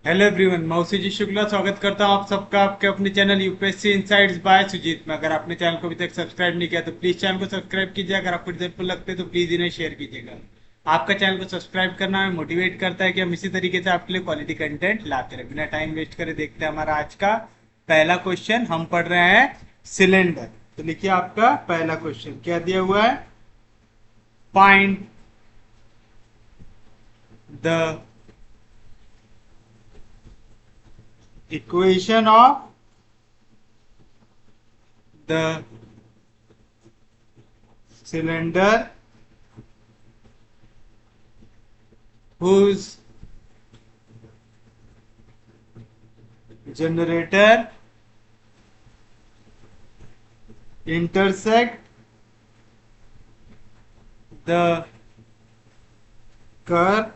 Hello everyone, मैं जी शुक्ला स्वागत करता हूं आप सबका आपके अपने channel UPSC insights by Sujeet में। अगर आपने चैनल को अभी तक सब्सक्राइब नहीं किया तो प्लीज चैनल को सब्सक्राइब कीजिए। अगर आपको रिजल्ट लगते हैं तो प्लीज इन्हें शेयर कीजिएगा। आपका चैनल को सब्सक्राइब करना हमें मोटिवेट करता है कि हम इसी तरीके से आपके लिए क्वालिटी कंटेंट लाते रहे। बिना टाइम वेस्ट करे देखते हैं हमारा आज का पहला क्वेश्चन। हम पढ़ रहे हैं सिलेंडर। तो लिखिए आपका पहला क्वेश्चन क्या दिया हुआ है। Find the equation of the cylinder whose generator intersect the curve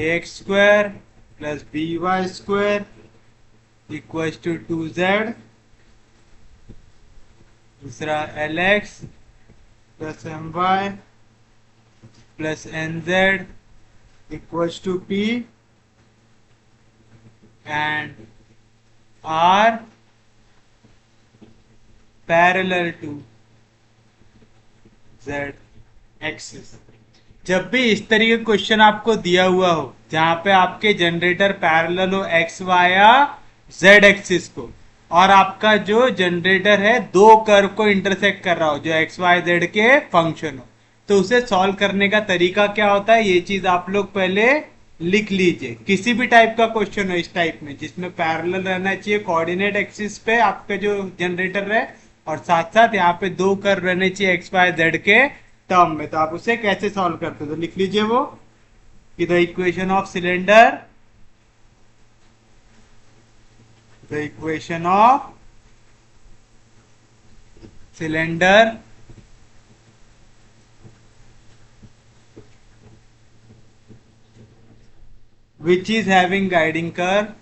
ax square plus by square equals to 2z। दूसरा lx plus my plus nz equals to p and r parallel to z axis। जब भी इस तरीके का question आपको दिया हुआ हो जहां पे आपके जनरेटर पैरेलल हो एक्स वाई या जेड एक्सिस को, और आपका जो जनरेटर है दो कर्व को इंटरसेक्ट कर रहा हो जो एक्स वाई जेड के फंक्शन हो, तो उसे सॉल्व करने का तरीका क्या होता है ये चीज आप लोग पहले लिख लीजिए। किसी भी टाइप का क्वेश्चन हो इस टाइप में जिसमें पैरेलल रहना चाहिए कोऑर्डिनेट एक्सिस पे आपका जो जनरेटर है, और साथ साथ यहाँ पे दो कर्व रहने चाहिए एक्स वाई जेड के टर्म में, तो आप उसे कैसे सॉल्व करते हो तो लिख लीजिए वो कि the equation of cylinder, the equation of cylinder which is having guiding curve,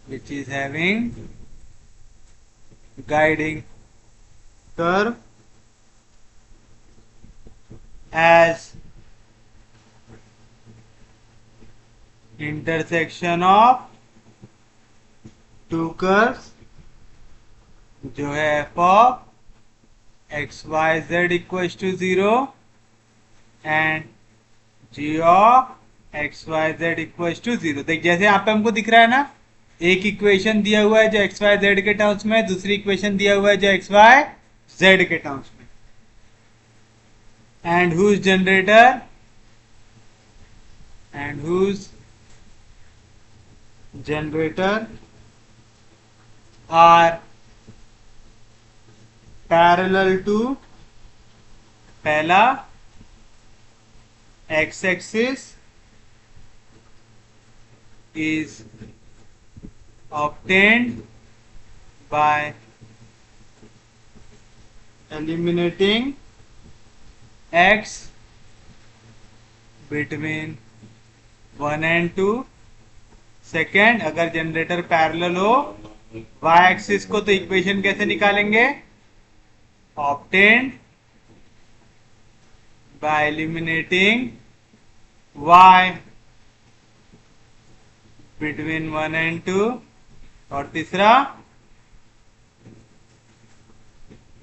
which is having guiding curve as intersection of two curves जो है f of x y z equals to 0 and g of x y z equals to 0। देख जैसे यहाँ पे हमको दिख रहा है ना, एक इक्वेशन दिया हुआ है जो एक्स वाई जेड के टर्म्स में, दूसरी इक्वेशन दिया हुआ है जो एक्स वाई जेड के टर्म्स में, and whose generator are parallel to पहला x axis is obtained by eliminating x between 1 and 2। Second, अगर जनरेटर पैरेलल हो y एक्सिस को तो इक्वेशन कैसे निकालेंगे, obtained by eliminating y between 1 and 2। और तीसरा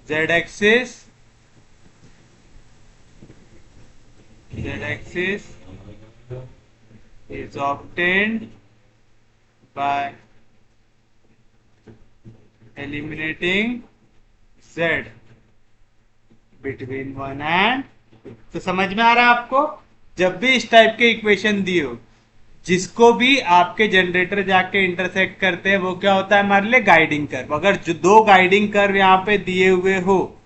z axis is obtained by eliminating z between 1 and। तो समझ में आ रहा है आपको, जब भी इस टाइप के इक्वेशन दिए हो जिसको भी आपके जनरेटर जाके इंटरसेक्ट करते हैं वो क्या होता है हमारे लिए गाइडिंग कर्व। अगर जो दो गाइडिंग कर्व यहाँ पे दिए हुए हो,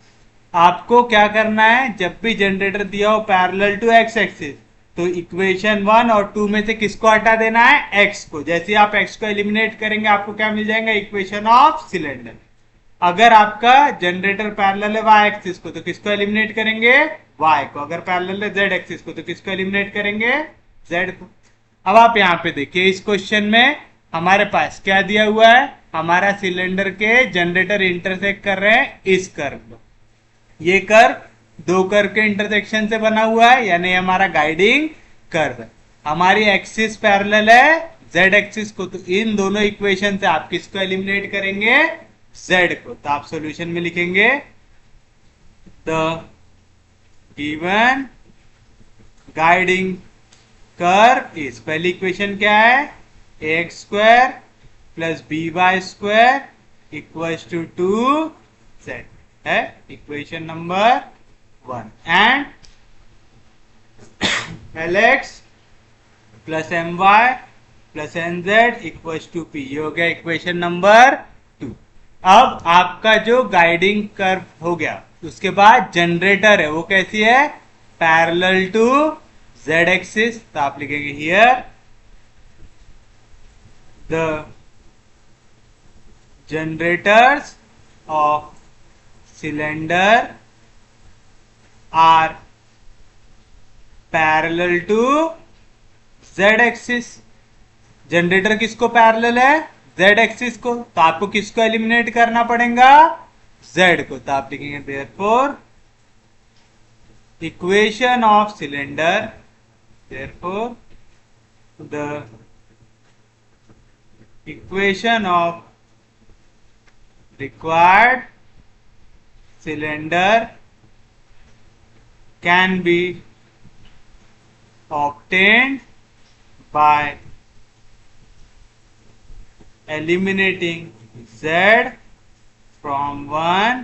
आपको क्या करना है, जब भी जनरेटर दिया हो पैरेलल टू एक्स एक्सिस तो इक्वेशन 1 और 2 में से किसको हटा देना है, एक्स को। जैसे ही आप एक्स को एलिमिनेट करेंगे आपको क्या मिल जाएगा, इक्वेशन ऑफ सिलेंडर। अगर आपका जनरेटर पैरेलल है वाई एक्सिस को तो किसको एलिमिनेट करेंगे, वाई को। अगर पैरेलल है जेड एक्सिस को तो किसको एलिमिनेट करेंगे, जेड को। अब आप यहाँ पे देखिए इस क्वेश्चन में हमारे पास क्या दिया हुआ है, हमारा सिलेंडर के जनरेटर इंटरसेक्ट कर रहे हैं इस कर्व। ये कर्व दो कर्व के इंटरसेक्शन से बना हुआ है, यानी हमारा गाइडिंग कर्व है। हमारी एक्सिस पैरेलल है जेड एक्सिस को, तो इन दोनों इक्वेशन से आप किसको एलिमिनेट करेंगे? जेड को। तो आप सॉल्यूशन में लिखेंगे the given guiding curve is, पहली इक्वेशन क्या है? X square plus B Y square equals to 2z है equation number 1, and lx plus m y plus n z equals to p, ये हो गया इक्वेशन नंबर 2। अब आपका जो गाइडिंग कर्व हो गया, उसके बाद जनरेटर है वो कैसी है? पैरेलल टू जेड एक्सिस, तो आप लिखेंगे here the generators of cylinder are parallel to z axis. Generator किसको पैरेलल है? जेड एक्सिस को, तो आपको किसको एलिमिनेट करना पड़ेगा? जेड को। तो आप लिखेंगे therefore equation of cylinder, therefore the equation of required cylinder can be obtained by eliminating z from 1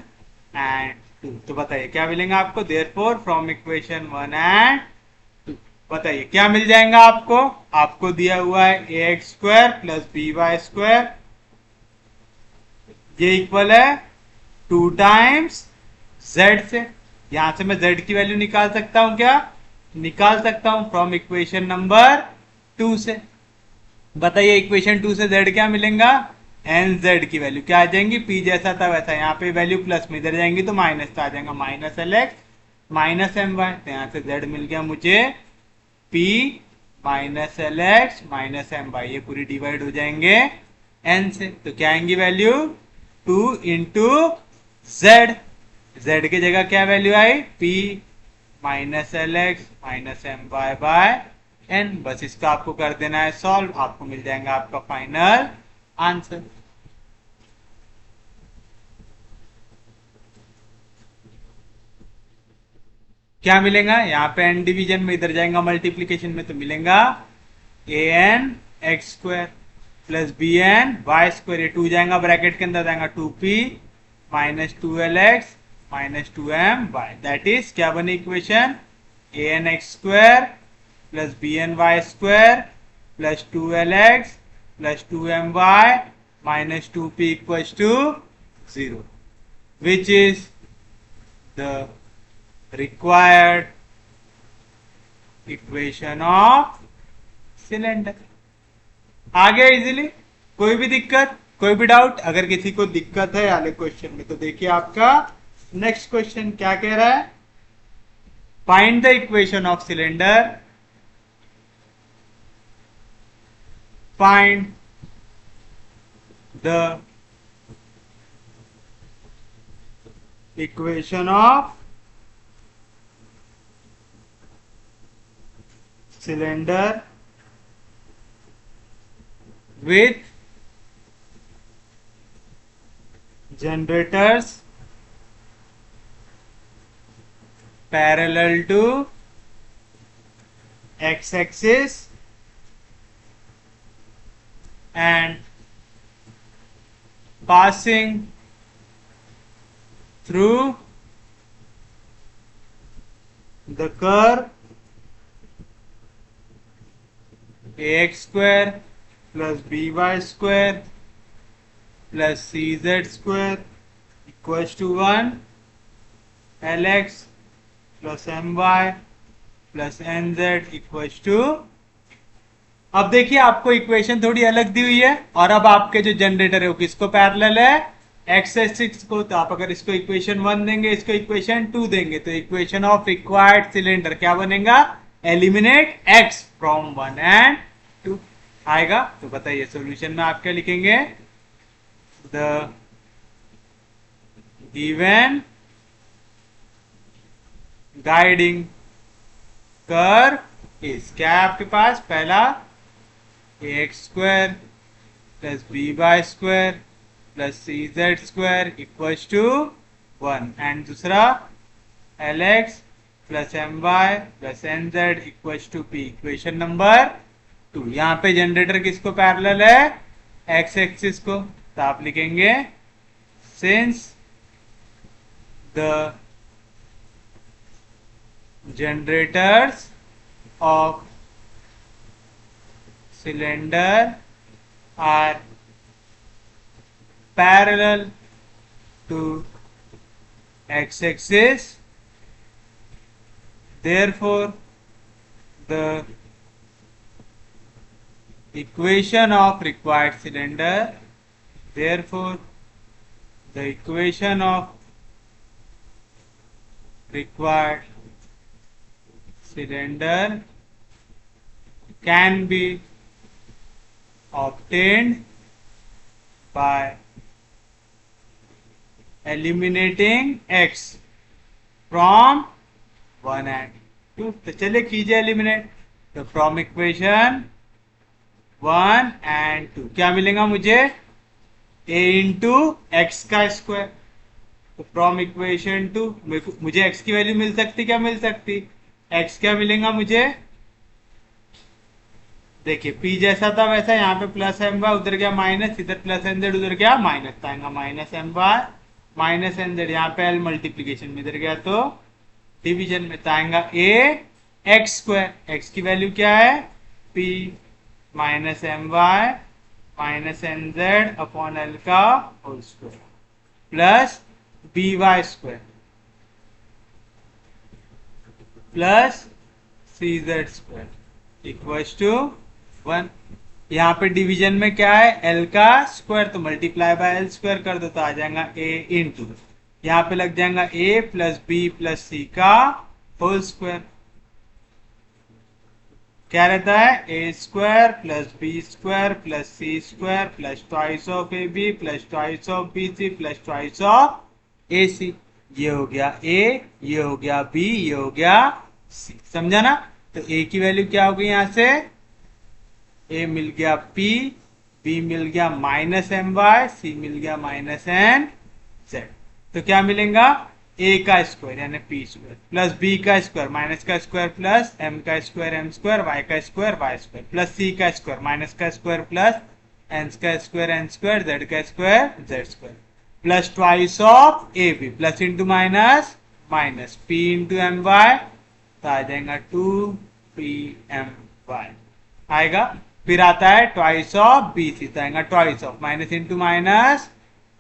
and 2। तो बताइए क्या मिलेंगे आपको? therefore from equation 1 and 2 बताइए क्या मिल जाएगा आपको? आपको दिया हुआ है A x square plus B Y square, ये इक्वल है 2 टाइम्स जेड से। यहां से मैं जेड की वैल्यू निकाल सकता हूं क्या? निकाल सकता हूं फ्रॉम इक्वेशन नंबर 2 से। बताइए इक्वेशन 2 से जेड क्या मिलेगा? एन जेड की वैल्यू क्या आ जाएंगी? पी जैसा था वैसा, यहाँ पे वैल्यू प्लस में इधर जाएंगी तो माइनस आ जाएगा, minus L x minus M Y. तो यहाँ से जेड मिल गया मुझे P minus L x minus M Y, ये पूरी डिवाइड हो जाएंगे n से। तो क्या आएंगी वैल्यू? 2 इंटू जेड, जेड की जगह क्या वैल्यू आई? P minus L x minus M y by n। बस इसका आपको कर देना है सॉल्व, आपको मिल जाएगा आपका फाइनल आंसर। क्या मिलेगा? यहाँ पे एन डिवीजन में, इधर जाएगा मल्टीप्लीकेशन में, तो मिलेगा a n x square plus b n y square, ये 2 जाएगा ब्रैकेट के अंदर, जाएगा 2p minus 2lx minus 2m y. That is क्या बनी equation? A n x square plus b n y square plus 2lx plus 2m y minus 2p equals to 0, which is the required equation of cylinder। आ गया easily? कोई भी दिक्कत, कोई भी doubt? अगर किसी को दिक्कत है वाले क्वेश्चन में तो देखिए आपका नेक्स्ट क्वेश्चन क्या कह रहा है? Find the equation of cylinder, find the equation of cylinder with generators parallel to x-axis and passing through the curve ax square plus by square plus cz square equals to 1, lx plus my plus nz equals to। अब देखिए आपको equation थोड़ी अलग दी हुई है, और अब आपके जो जनरेटर है वो किसको पैरेलल है? एक्स एक्सिस को। तो आप अगर इसको इक्वेशन 1 देंगे, इसको इक्वेशन 2 देंगे, तो इक्वेशन ऑफ रिक्वायर्ड सिलेंडर क्या बनेगा? एलिमिनेट x फ्रॉम 1 एंड 2 आएगा। तो बताइए सॉल्यूशन में आप क्या लिखेंगे? The given guiding curve is क्या है आपके पास, पहला x square plus B Y square plus c z square equals to 1 and दूसरा l x plus m y plus n z equals to p, equation number 2। यहाँ पे generator किसको parallel है, एक्स एक्सिस को, तो आप लिखेंगे since the generators of cylinder are parallel to x-axis, therefore the equation of required cylinder, therefore the equation of required cylinder can be obtained by eliminating x from 1 and 2। तो चलिए कीजिए eliminate, तो from equation 1 and 2 क्या मिलेगा मुझे, a into x का square, तो from equation 2 मुझे x की वैल्यू मिल सकती, क्या मिल सकती, x क्या मिलेगा मुझे, देखिए p जैसा था वैसा, यहाँ पे प्लस एम वाई उधर गया माइनस, इधर प्लस एन जेड उधर गया माइनस, आएगा minus M y minus n z, यहाँ पे एल मल्टीप्लीकेशन में इधर गया तो डिवीजन में, आएगा ए एक्स स्क्वायर, एक्स की वैल्यू क्या है p minus M y minus n z upon l का whole square plus B Y square plus c z square equals to 1। यहाँ पे डिवीजन में क्या है, एल का स्क्वायर, तो मल्टीप्लाई बाय एल स्क्वायर कर दो तो आ जाएगा ए इंटू, यहाँ पे लग जाएगा a plus b plus c का होल स्क्वायर, क्या रहता है a square plus b square plus c square plus twice of a b plus twice of b c plus twice of a c, ये हो गया ए, ये हो गया बी, ये हो गया सी, समझा ना। तो ए की वैल्यू क्या होगी, यहां से ए मिल गया पी, बी मिल गया माइनस एम वाई, सी मिल गया माइनस एन जेड, तो क्या मिलेगा ए का स्क्वायर यानी पी स्क्वायर प्लस बी का स्क्वायर माइनस का स्क्वायर प्लस एम का स्क्वायर एम स्क्वायर वाई का square y square plus c का स्क्वायर माइनस का स्क्वायर प्लस एन का स्क्वायर एन स्क्वायर जेड का square z square plus twice of a b plus into minus minus p into m Y, तो आ जाएगा 2pmy आएगा, फिर आता है ट्वाइस ऑफ बी सी, तो आएगा twice of minus into minus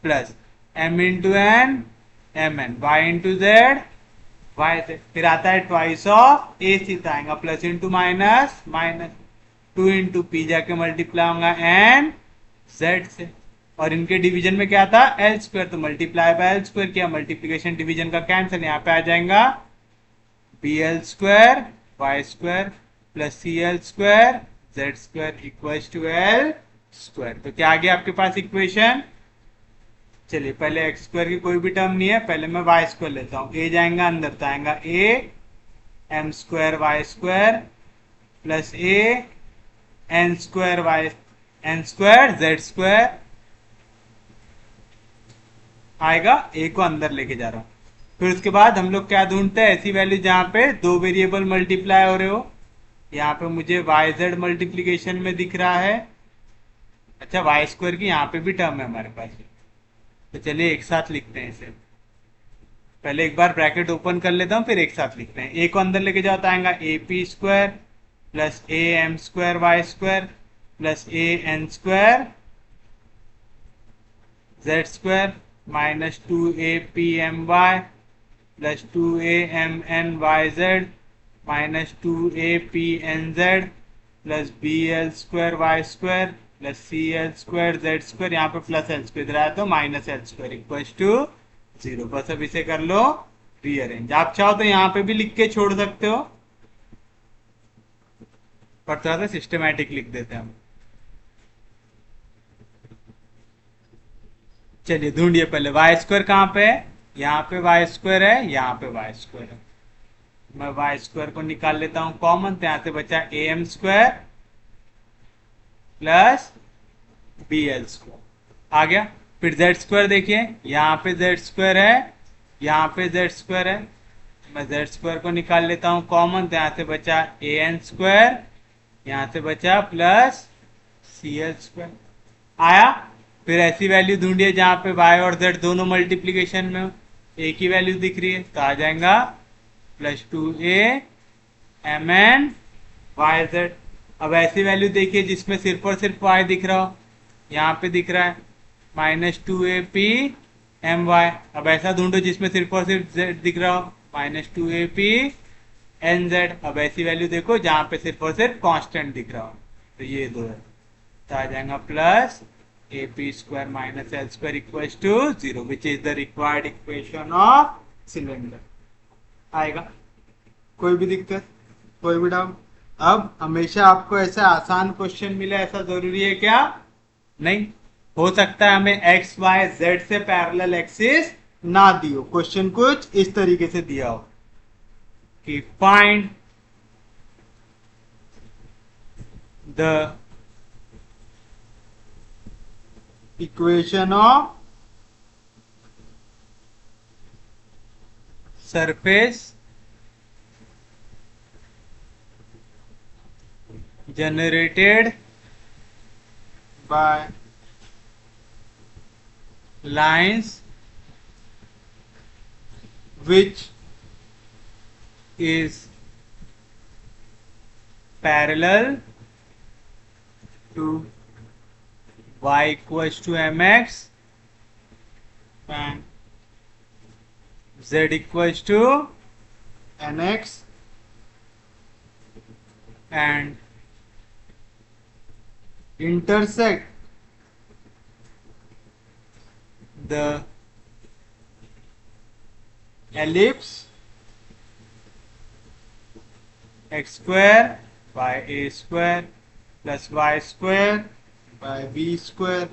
plus m into n m n y into z y से, फिर आता है ट्वाइस ऑफ ए सी, तो आएगा plus into minus minus 2 into p जाके मल्टीप्लाई होगा एन जेड से, और इनके डिवीजन में क्या था एल स्क्वायर, तो मल्टीप्लाई बाय एल स्क्वायर किया, मल्टीप्लिकेशन डिवीजन का कैंसिल, यहाँ पे आ जाएगा b l square y square plus c l square z square equals to l square. तो क्या आ गया आपके पास इक्वेशन, चलिए पहले एक्स स्क्वायर की कोई भी टर्म नहीं है, पहले मैं वाई स्क्वायर लेता हूँ, ए जाएगा अंदर तो आएगा a m square y square plus a n square y n square z square आएगा, ए को अंदर लेके जा रहा हूं। फिर उसके बाद हम लोग क्या ढूंढते हैं, ऐसी वैल्यू जहां पे दो वेरिएबल मल्टीप्लाई हो रहे हो, यहाँ पे मुझे वाई जेड मल्टीप्लीकेशन में दिख रहा है, अच्छा वाई स्क्वायर की यहाँ पे भी टर्म है हमारे पास, तो चलिए एक साथ लिखते हैं इसे, पहले एक बार ब्रैकेट ओपन कर लेता हूँ फिर एक साथ लिखते हैं, ए को अंदर लेके जाओ तो आएगा a p square plus a m square y square plus a n square z square minus 2apmy plus 2amnyz minus 2apnz plus bl square y square plus cl square z square, यहाँ पे plus l square इधर आया तो minus l square equals to 0। बस अब इसे कर लो rearrange, आप चाहो तो यहाँ पे भी लिख के छोड़ सकते हो, पर थोड़ा सा सिस्टमैटिक लिख देते हैं हम। चलिए ढूंढिए पहले वाई स्क्वायर कहाँ पे है, यहाँ पे वाई स्क्वायर है, यहाँ पे वाई स्क्वायर है, मैं वाई स्क्वायर को निकाल लेता हूं कॉमन, तो यहां से बचा a m square plus b l square आ गया। फिर जेड स्क्वायर देखिए, यहाँ पे जेड स्क्वायर है, यहाँ पे जेड स्क्वायर है, मैं जेड स्क्वायर को निकाल लेता हूँ कॉमन, तो यहाँ से बचा ए एन स्क्वायर, यहाँ से बचा प्लस सी एल स्क्वायर आया। फिर ऐसी वैल्यू ढूंढिए जहाँ पे y और z दोनों मल्टीप्लीकेशन में हो, एक ही वैल्यू दिख रही है, तो आ जाएगा plus 2a m n y z. अब ऐसी वैल्यू देखिए जिसमें सिर्फ और सिर्फ y दिख रहा हो, यहाँ पे दिख रहा है -2ap एम वाई। अब ऐसा ढूंढो जिसमें सिर्फ और सिर्फ z दिख रहा हो, -2ap एन जेड। अब ऐसी वैल्यू देखो जहाँ पे सिर्फ और सिर्फ कांस्टेंट दिख रहा हो, तो ये दो है, तो आ जाएगा plus a p square minus l square equal to 0 which is the required equation of cylinder. आएगा? कोई भी दिक्कत, कोई भी डाउट? अब हमेशा आपको ऐसा आसान क्वेश्चन मिले ऐसा जरूरी है क्या? नहीं, हो सकता है हमें एक्स वाई जेड से पैरेलल एक्सिस ना दियो, क्वेश्चन कुछ इस तरीके से दिया हो कि find the equation of surface generated by lines which is parallel to y equals to mx and z equals to nx and intersect the ellipse x square by a square plus y square by b square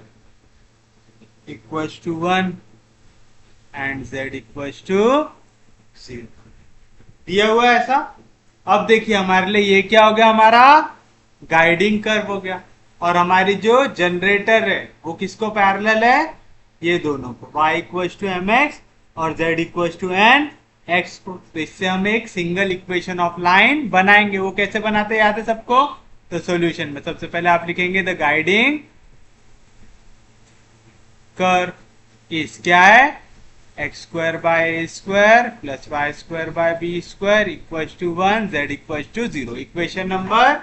equals to 1 and z equals to 0 दिया हुआ है ऐसा। अब देखिए हमारे लिए ये क्या हो गया, हमारा गाइडिंग कर्व हो गया, और हमारी जो जनरेटर है वो किसको पैरेलल है? ये दोनों को, y equals to m x और z equals to n x को। तो इससे हम एक सिंगल इक्वेशन ऑफ लाइन बनाएंगे। वो कैसे बनाते हैं याद है सबको? तो सॉल्यूशन में सबसे पहले आप लिखेंगे द गाइडिंग कर्व इज क्या है, x square by a square plus y square by b square equals to 1 z equals to 0। Equation number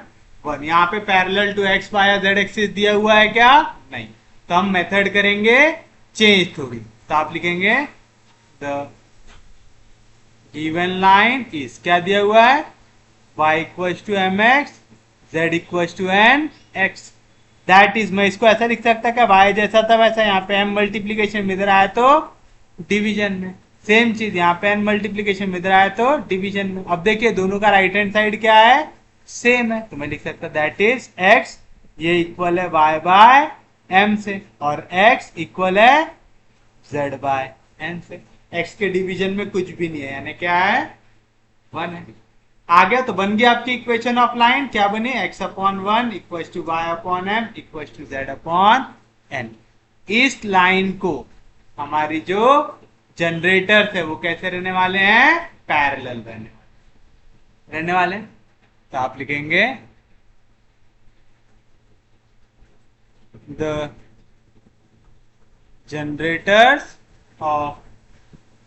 1। यहाँ पे parallel to x y z axis दिया हुआ है क्या? नहीं, तो हम मेथड करेंगे चेंज थोड़ी, तो आप लिखेंगे द गिवन लाइन इज क्या दिया हुआ है, y equals to m x z equals to n x. That is, मैं इसको ऐसा लिख सकता क्या, y जैसा था वैसा यहाँ पे m मल्टीप्लीकेशन में इधर आया तो डिवीजन में, सेम चीज यहाँ पे n मल्टीप्लीकेशन में इधर आया तो डिवीजन में। अब देखिए दोनों का राइट हैंड साइड क्या है, सेम है, तो मैं लिख सकता दैट इज x ये इक्वल है y बाय m से और x इक्वल है z बाय n से। x के डिवीजन में कुछ भी नहीं है, यानी क्या है, 1 है। आ गया? तो बन गया आपकी इक्वेशन ऑफ लाइन, क्या बनी, x upon 1 equal to y upon m equal to z upon n। इस लाइन को हमारी जो जनरेटर थे वो कैसे रहने वाले हैं, पैरेलल रहने वाले। तो आप लिखेंगे the generators of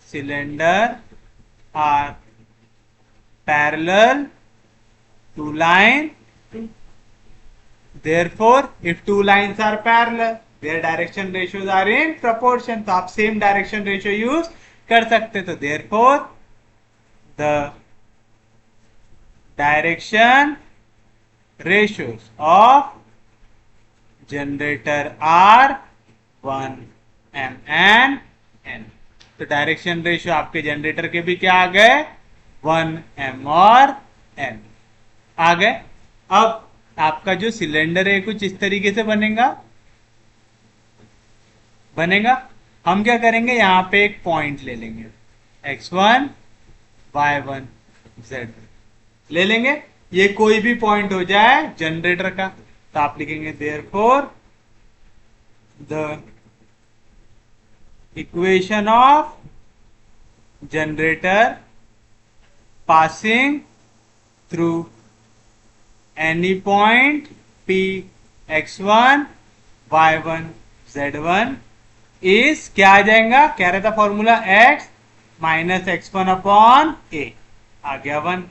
cylinder are parallel to line. Therefore, if two lines are parallel, their direction ratios are in proportion. तो आप same direction ratio use कर सकते। तो therefore, the direction ratios of generator are 1 m and n। तो direction ratio आपके generator के भी क्या आ गए, 1 m और n आ गए। अब आपका जो सिलेंडर है कुछ इस तरीके से बनेगा। हम क्या करेंगे, यहाँ पे एक पॉइंट ले लेंगे x1 y1 जेड ले लेंगे, ये कोई भी पॉइंट हो जाए जनरेटर का, तो आप लिखेंगे therefore the equation of generator passing through any point p x1 y1 z1 is क्या आ जाएगा, क्या रहता formula x minus x1 upon a, आ गया 1,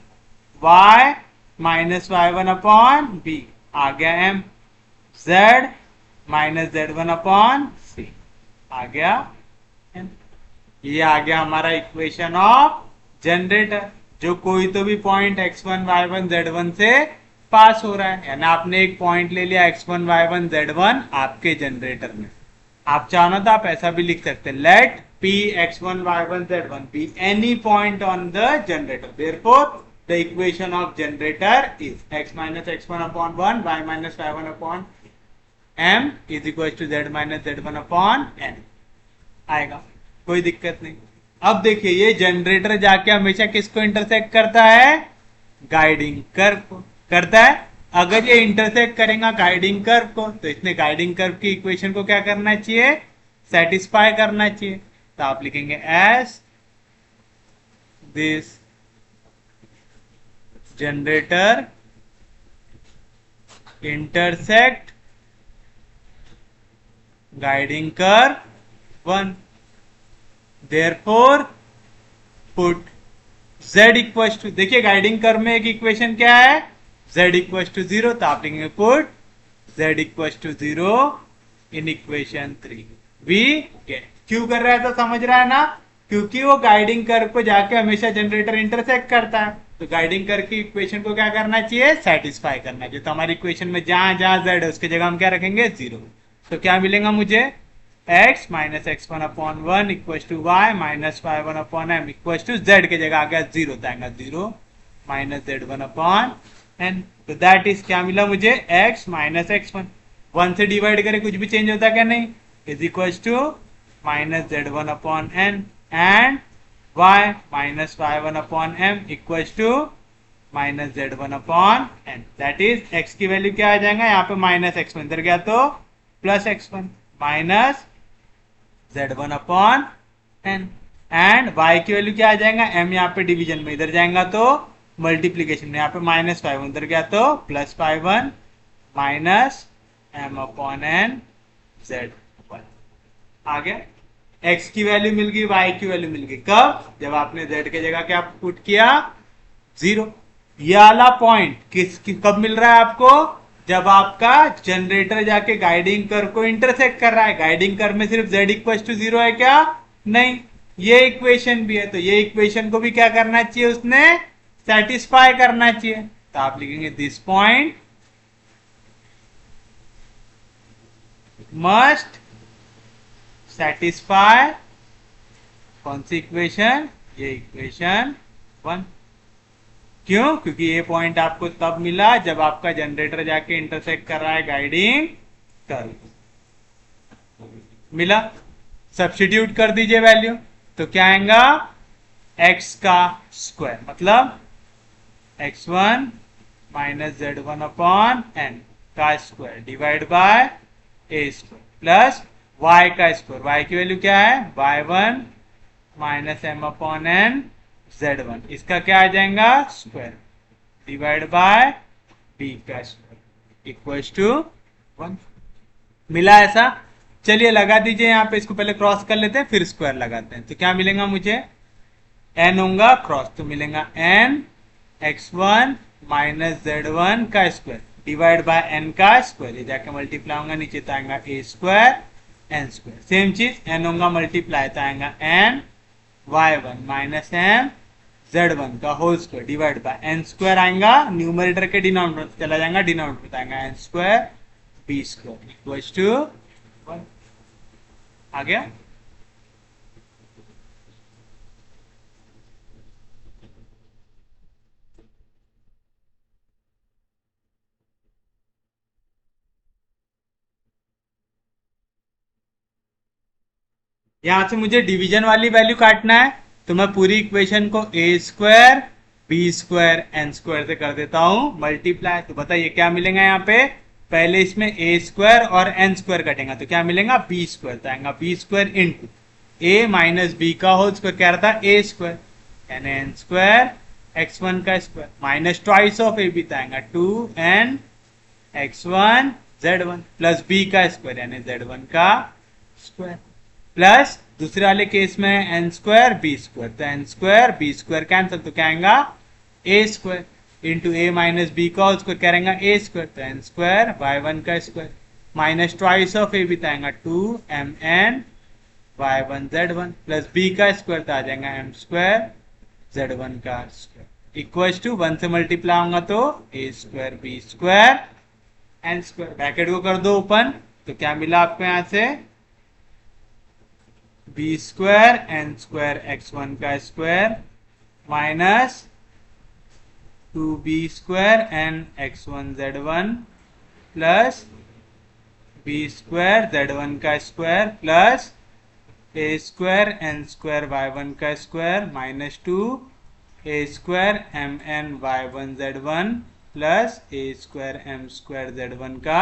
y minus y1 upon b, आ गया m, z minus z1 upon c, आ गया m। ये आ गया हमारा इक्वेशन ऑफ जनरेटर, जो कोई तो भी पॉइंट x1 y1 z1 से पास हो रहा है, यानी आपने एक पॉइंट ले लिया x1 y1 z1 आपके जनरेटर में। आप चाहो तो आप ऐसा भी लिख सकते हैं, let p x1 y1 z1 be any point on the generator, therefore the equation of generator is x minus x1 upon 1 y minus y1 upon m is equal to z minus z1 upon n आएगा, कोई दिक्कत नहीं। अब देखिए ये generator जाके हमेशा किसको इंटरसेक्ट करता है, गाइडिंग कर्व को करता है। अगर ये इंटरसेक्ट करेगा गाइडिंग कर्व को, तो इसने गाइडिंग कर्व की इक्वेशन को क्या करना चाहिए, सेटिस्फाई करना चाहिए। तो आप लिखेंगे as this generator intersect guiding curve 1, therefore put z equal to, देखिए गाइडिंग कर्व में एक इक्वेशन क्या है, z इक्वल टू 0, तो आप लिखेंगे put z equal to 0 in equation 3 we get. क्यों कर रहा है, तो समझ रहा है ना, क्योंकि वो गाइडिंग कर्व को जाके हमेशा जनरेटर इंटरसेक्ट करता है, तो गाइडिंग कर्व की इक्वेशन को क्या करना चाहिए, सेटिस्फाई करना चाहिए। तो हमारी इक्वेशन में जहां जहां z है उसकी जगह हम क्या रखेंगे, 0। तो क्या मिलेगा मुझे, x minus x1 upon 1 equal to y minus y1 upon m equal to z के जगह आ गया 0, तो आएगा 0 माइनस z1 अपॉन n। तो दैट इज क्या मिला मुझे, x माइनस x1, 1 से डिवाइड करे कुछ भी चेंज होता क्या, नहीं, is equal to minus z1 upon n and y minus y1 upon m equal to minus z1 upon n। That is x की वैल्यू क्या आ जाएगा, यहाँ पे माइनस x1 इधर गया तो plus x1 minus z1 upon n and y की वैल्यू क्या आ जाएगा, m यहाँ पे डिवीजन में इधर जाएगा तो मल्टीप्लीकेशन में, यहाँ पे माइनस 5 उधर गया तो plus 5 minus m upon n z1 आ गया। x की वैल्यू मिल गई, y की वैल्यू मिल गई, कब, जब आपने z के जगह क्या पुट किया, 0। ये वाला पॉइंट कब मिल रहा है आपको, जब आपका जनरेटर जाके गाइडिंग कर्व को इंटरसेक्ट कर रहा है। गाइडिंग कर्व में सिर्फ z इक्वल टू 0 है क्या, नहीं, ये इक्वेशन भी है, तो ये इक्वेशन को भी क्या करना चाहिए, उसने सेटिस्फाई करना चाहिए। तो आप लिखेंगे दिस पॉइंट मस्ट सेटिस्फाई कौन सी इक्वेशन, ये इक्वेशन 1। क्यों, क्योंकि ये पॉइंट आपको तब मिला जब आपका जनरेटर जाके इंटरसेक्ट कर रहा है गाइडिंग कर्व, मिला। सब्स्टिट्यूट कर दीजिए वैल्यू, तो क्या आएगा, x का स्क्वायर मतलब x1 minus z1 upon n का square divide bye a square plus y का स्क्वायर, y की वैल्यू क्या है, y1 minus m upon n z1, इसका क्या आ जाएगा, स्क्वायर डिवाइड बाय b का स्क्वायर इक्वल टू 1। मिला ऐसा, चलिए लगा दीजिए यहाँ पे, इसको पहले क्रॉस कर लेते हैं फिर स्क्वायर लगाते हैं। तो क्या मिलेगा मुझे, n होगा क्रॉस, तो मिलेगा n x1 माइनस z1 का स्क्वायर डिवाइड बाय n का स्क्वायर, ये जाके मल्टीप्लाई होगा नीचे तो आएगा a square n square. Same चीज n होगा मल्टीप्लाई तो आएगा n y1 minus m z1 का whole square divide by n square आएगा, न्यूमरेटर के डिनोमिनेटर चला जाएगा, डिनोमिनेटर आएगा n square b square equal to 1। आ गया। यहां से मुझे डिवीजन वाली वैल्यू काटना है, तो मैं पूरी इक्वेशन को a square b square n square से कर देता हूं मल्टीप्लाई। तो बताइए क्या मिलेगा यहाँ पे, पहले इसमें ए स्क्वायर और एन स्क्वायर कटेगा तो क्या मिलेगा बी स्क्वायर, तो आएगा b square into a minus b का होल स्क्वायर, क्या रहता है ए स्क्वायर, यानी एन स्क्वायर एक्स वन का square minus twice of a b तो आएगा two n x one z one plus b का स्क्वायर यानी जेड वन का स्क्वायर, प्लस दूसरे वाले केस में एन स्क्वायर बी स्क्वायर, तो n square b square cancel तो क्या आएगा a square into a minus b का होल स्क्वायर क्या रहेगा ए स्क्वायर, तो एन स्क्वायर वाई वन का square minus twice of a b तो आएगा two m n y one z one plus b का स्क्वायर तो आ जाएगा एम स्क्वायर जेड वन का स्क्वायर इक्वल टू वन से मल्टीप्लाई होगा तो a square b square n square, bracket को कर दो ओपन तो क्या मिला आपको यहां से b square n square x one का square minus two b square n x one z one plus b square z one का square plus a square n square y one का square minus two a square m n y one z one plus a square m square z one का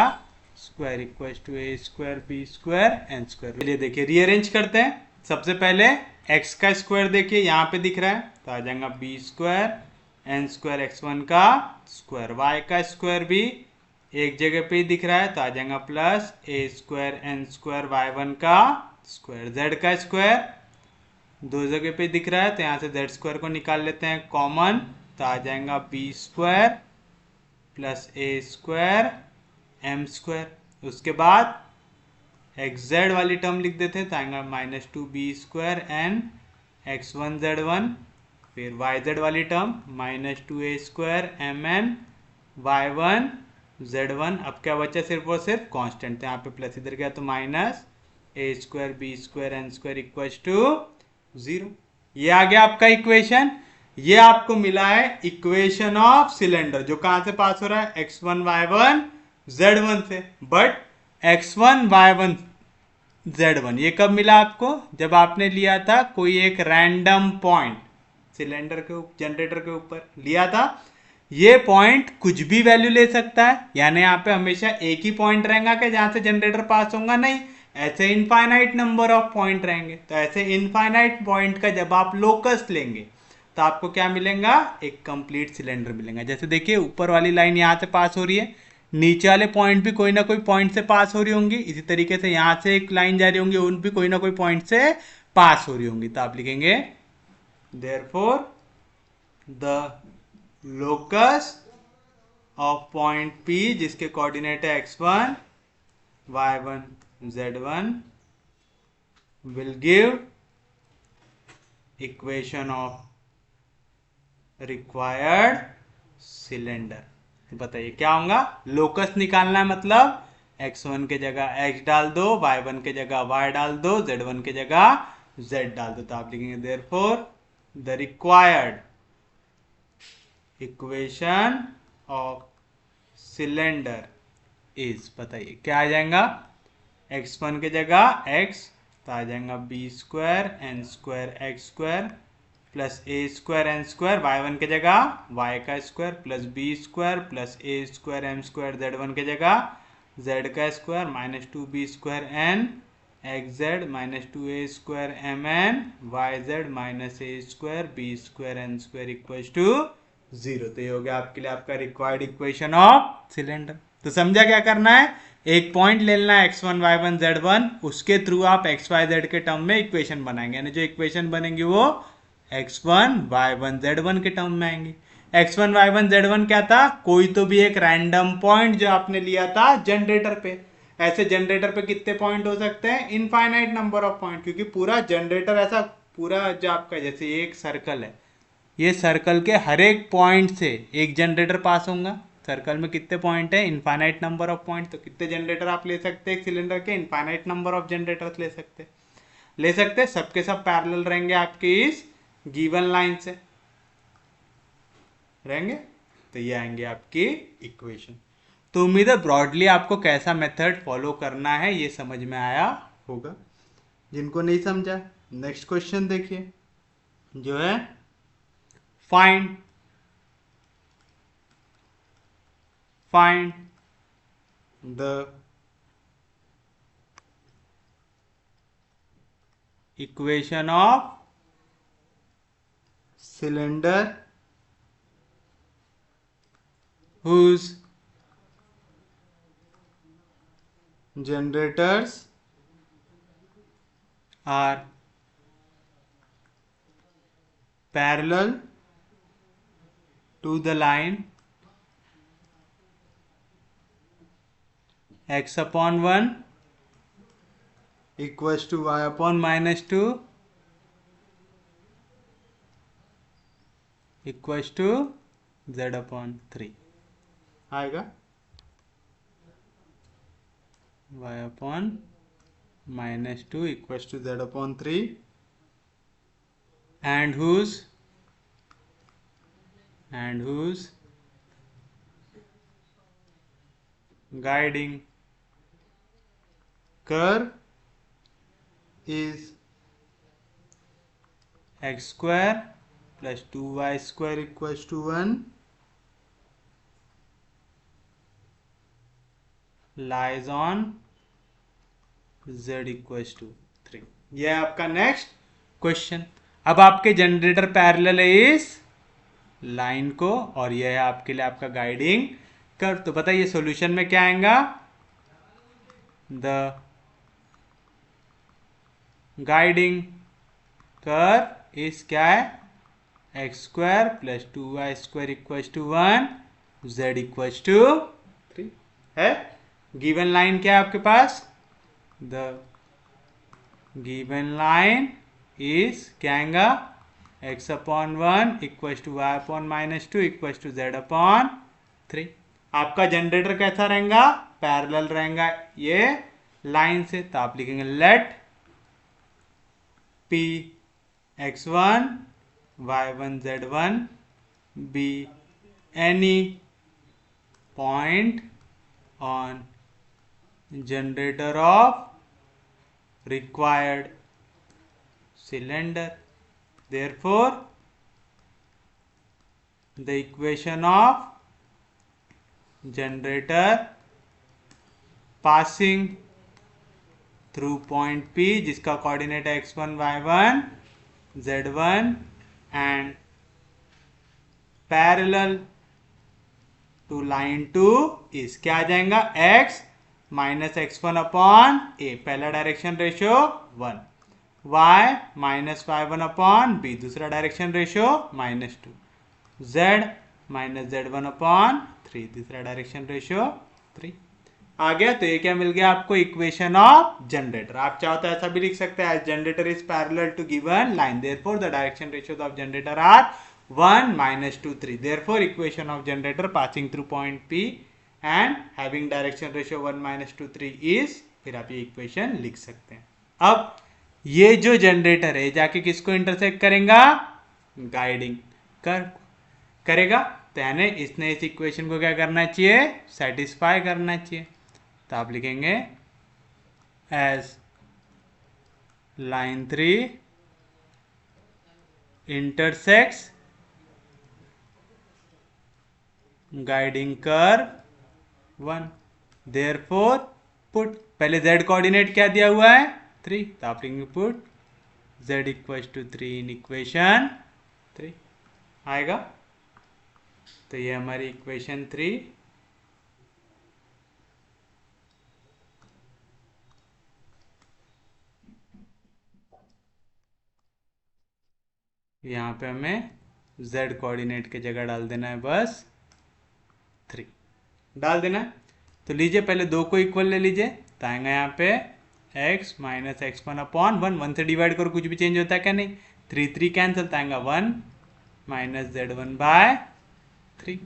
square equal to a square b square n square. चलिए देखिए rearrange करते हैं। सबसे पहले x का square देखिए यहाँ पे दिख रहा है तो आ जाएगा b square n square x one का स्क्वायर, y का स्क्वायर भी एक जगह पे ही दिख रहा है तो आ जाएगा plus a square n square y one का स्क्वायर, z का स्क्वायर दो जगह पे दिख रहा है तो यहाँ से z स्क्वायर को निकाल लेते हैं कॉमन तो आ जाएगा b square plus a square m square, उसके बाद एक्स जेड वाली टर्म लिख देते हैं तो आएगा minus two b square n x one z one, फिर वाई जेड वाली term minus two a square m n y one z one, अब क्या बचा सिर्फ और सिर्फ कांस्टेंट, तो यहाँ पे प्लस इधर गया तो minus a square b square n square equal to zero. ये आ गया आपका इक्वेशन। ये आपको मिला है इक्वेशन ऑफ सिलेंडर जो कहां से पास हो रहा है x one y one z one से, but x one y one z one ये कब मिला आपको, जब आपने लिया था कोई एक रैंडम पॉइंट सिलेंडर के जनरेटर के ऊपर लिया था। ये पॉइंट कुछ भी वैल्यू ले सकता है, यानी यहाँ पे हमेशा एक ही पॉइंट रहेगा कि जहां से जनरेटर पास होगा, नहीं ऐसे इनफाइनाइट नंबर ऑफ पॉइंट रहेंगे। तो ऐसे इनफाइनाइट पॉइंट का जब आप लोकस लेंगे तो आपको क्या मिलेगा, एक कंप्लीट सिलेंडर मिलेगा। जैसे देखिए ऊपर वाली लाइन यहाँ से पास हो रही है, नीचे वाले पॉइंट भी कोई ना कोई पॉइंट से पास हो रही होंगी, इसी तरीके से यहाँ से एक लाइन जा रही होंगी उन भी कोई ना कोई पॉइंट से पास हो रही होंगी। तो आप लिखेंगे therefore the locus of point P जिसके कोऑर्डिनेट है x1 y1 z1 will give equation of required cylinder. बताइए क्या होगा, लोकस निकालना है मतलब x1 के जगह x डाल दो, y1 के जगह y डाल दो, z1 के जगह z डाल दो। तो आप लिखेंगे therefore the required equation of cylinder is, बताइए क्या आ जाएगा, x1 के जगह x तो आ जाएगा b square n square x square plus a square n square, y1 के जगह y का square plus b square plus a square m square, z1 के जगह z का square minus two b square n x z minus two a square m n y z minus a square b square n square equal to zero. तो ये हो गया आपके लिए आपका रिक्वायर्ड इक्वेशन ऑफ सिलेंडर। तो समझा क्या करना है, एक पॉइंट ले लेना है x1 y1 z1, उसके थ्रू आप x y z के टर्म में इक्वेशन बनाएंगे, यानी जो इक्वेशन बनेंगी वो x1 y1 z1 के टर्म में आएंगी। x1 y1 z1 क्या था, कोई तो भी एक रैंडम पॉइंट जो आपने लिया था जनरेटर पे। ऐसे जनरेटर पे कितने पॉइंट हो सकते हैं, इनफाइनाइट नंबर ऑफ पॉइंट, क्योंकि पूरा जनरेटर ऐसा पूरा जो आपका जैसे एक सर्कल है, ये सर्कल के हर एक पॉइंट से एक जनरेटर पास होगा। सर्कल में कितने पॉइंट है, इनफाइनाइट नंबर ऑफ पॉइंट, तो कितने जनरेटर आप ले सकते हैं एक सिलेंडर के, इनफाइनाइट नंबर ऑफ जनरेटर्स ले सकते सबके सब पैरेलल रहेंगे आपके इस गिवन लाइन से रहेंगे। तो ये आएंगे आपकी इक्वेशन। तो उम्मीद है ब्रॉडली आपको कैसा मेथड फॉलो करना है ये समझ में आया होगा। जिनको नहीं समझा नेक्स्ट क्वेश्चन देखिए जो है find find the equation of cylinder whose generators are parallel to the line x upon 1 equals to y upon minus 2 equals to z upon 3 आएगा y upon minus 2 equals to z upon 3 and whose guiding curve is x square plus 2y square equals to 1 lies on z equals to 3। यह है आपका next question. अब आपके generator parallel है इस line को और यह है आपके लिए आपका गाइडिंग कर्व। तो बताइए सॉल्यूशन में क्या आएगा? द गाइडिंग कर्व इस क्या है? X square plus 2y square equals to 1 z equals to 3 है। गिवन लाइन क्या है आपके पास? द गिवन लाइन इज क्या आएगा? x upon 1 equals to y upon minus 2 equals to z upon 3। आपका जनरेटर कैसा रहेगा? पैरेलल रहेगा ये लाइन से। तो आप लिखेंगे let p x1 y1 z1 be any point on generator of required cylinder, therefore the equation of generator passing through point P जिसका कोऑर्डिनेट है x1 y1 z1 and parallel to line 2 is क्या आ जाएगा? x minus x1 upon a पहला direction ratio 1 y minus y1 upon b दूसरा direction ratio minus 2 z minus z1 upon 3 तीसरा direction ratio 3 आ गया। तो ये क्या मिल गया आपको? Equation of generator. आप चाहो तो ऐसा भी लिख सकते हैं, generator is parallel to given line therefore the direction ratios of generator are 1 minus 2 3 therefore equation of generator passing through point P and having direction ratio 1 minus 2 3 is, फिर आप ये इक्वेशन लिख सकते हैं। अब ये जो जनरेटर है जाके किसको इंटरसेक्ट करेगा? गाइडिंग कर्व करेगा। तो यानी इसने इस इक्वेशन को क्या करना चाहिए? सेटिस्फाई करना चाहिए। तो आप लिखेंगे as line 3 intersects guiding curve 1 therefore put पहले z कोऑर्डिनेट क्या दिया हुआ है? 3। तो आप लिखेंगे put z equals to 3 in equation 3 आएगा। तो ये हमारी इक्वेशन 3 यहाँ पे हमें z कोऑर्डिनेट की जगह डाल देना है, बस 3 डाल देना है। तो लीजिए पहले दो को इक्वल ले लीजिए। तो आएगा यहाँ पे x माइनस x1 अपॉन 1 से डिवाइड करो, कुछ भी चेंज होता है क्या? नहीं। 3 3 कैंसिल, तो आएगा 1 माइनस z1 बाय 3।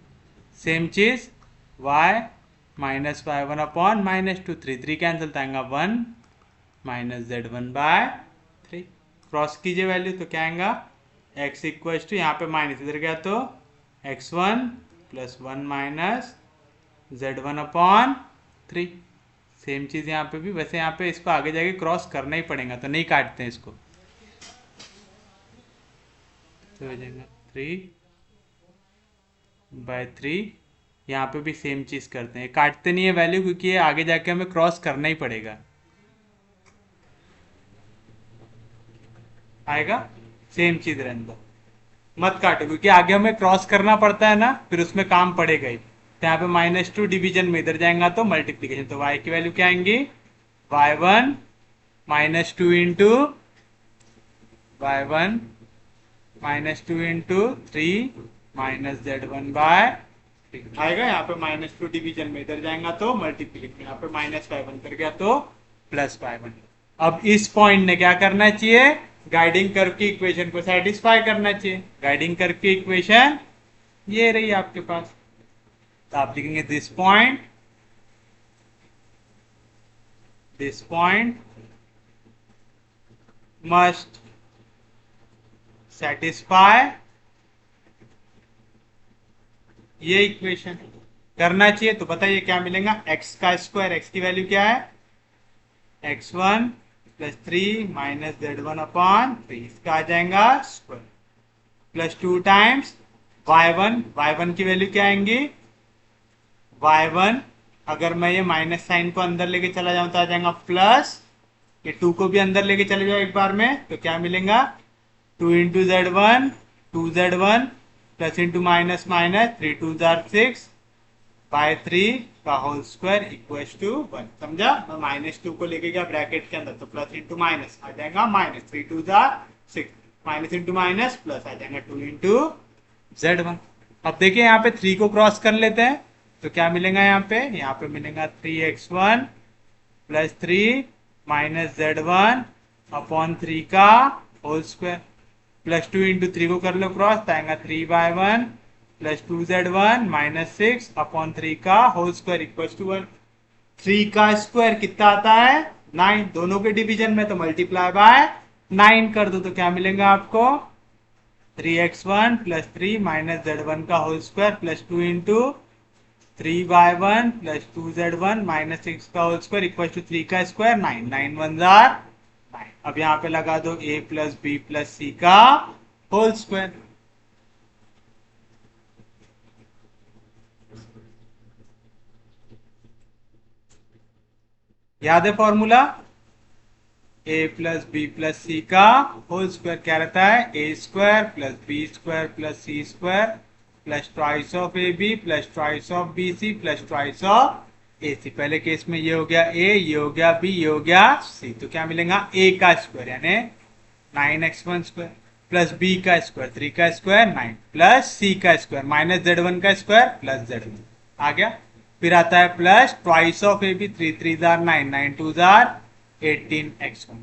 सेम चीज y minus y1 upon minus 2 3 3 cancel, तो आएगा 1 माइनस z1 बाय 3। क्रॉस कीजिए वैल्यू तो क्या आएगा? x इक्वल्स टू यहाँ पे माइनस इधर गया तो x1 plus 1 minus z1 upon 3। Same चीज यहाँ पे भी। वैसे यहाँ पे इसको आगे जाके क्रॉस करना ही पड़ेगा, तो नहीं काटते हैं इसको। तो हो जाएगा 3 बाय 3 यहाँ पे भी सेम चीज करते हैं, काटते नहीं है वैल्यू क्योंकि ये आगे जाके हमें क्रॉस करना ही पड़ेगा। आएगा, सेम चीज रहने दो, मत काटो क्योंकि आगे हमें क्रॉस करना पड़ता है ना, फिर उसमें काम पड़ेगा ही। तो यहाँ पे -2 डिवीजन में इधर जाएगा तो मल्टीप्लीकेशन, तो y की वैल्यू क्या आएंगी, y1 -2 into y1 -2 into 3 minus z1 bye 3 आएगा। यहाँ पे -2 डिवीजन में इधर जाएगा तो मल्टीप्लीकेशन, यहाँ पे -5 कर गया तो +5। अब इस पॉइंट ने क्या करना चाहिए, गाइडिंग कर्व की इक्वेशन को सेटिस्फाई करना चाहिए। गाइडिंग कर्व की इक्वेशन ये रही आपके पास, तो आप लिखेंगे दिस पॉइंट मस्ट सेटिस्फाई ये इक्वेशन। करना चाहिए तो बताइए क्या मिलेगा, x का स्क्वायर, x की वैल्यू क्या है, x1 + 3 - z1/3, इसका आ जाएगा स्क्वायर, +2 टाइम्स y1 की वैल्यू क्या आएंगी, y1 अगर मैं ये माइनस साइन को अंदर लेके चला जाऊं तो आ जाएगा प्लस, ये 2 को भी अंदर लेके चले जाओ एक बार में तो क्या मिलेगा, 2 into z1 2z1 plus into minus minus 3 2 6 by 3 का होल स्क्वायर इक्वल टू 1। समझा, मैं -2 को लेके गया ब्रैकेट के अंदर तो प्लस इंटू माइनस आ जाएगा -3 2 6 माइनस इंटू माइनस प्लस आ जाएगा 2 इंटू z1। अब देखिए यहाँ पे 3 को क्रॉस कर लेते हैं तो क्या मिलेगा, यहाँ पे मिलेगा 3x1 + 3 - z1/3 का होल स्क्वायर, +2 इंटू 3 को कर लो क्रॉस तो आएगा 3y1 + 2z1 - 6/3 का होल स्क्वायर इक्वल टू 1। 3 का स्क्वायर कितना आता है, 9, दोनों के डिवीजन में तो मल्टीप्लाई बाय 9 कर दो तो क्या मिलेगा आपको, 3x1 + 3 - z1 का whole square +2 into 3y1 + 2z1 - 6 का होल स्क्वायर इक्वल टू 3 का स्क्वायर 9, 9 1 9। अब यहाँ पे लगा दो a + b + c का होल स्क्वायर। याद है फॉर्मूला, a + b + c का होल स्क्वायर क्या रहता है, a² + b² + c² + twice of ab + twice of bc + twice of ac। पहले केस में ये हो गया a, ये हो गया b, ये हो गया c, तो क्या मिलेगा, a का स्क्वायर यानी 9x1² प्लस b का स्क्वायर 3 का स्क्वायर 9 प्लस c का स्क्वायर -z1 का स्क्वायर प्लस z1 आ गया। फिर आता है plus twice of a b, 3 3 9 9 2 18x1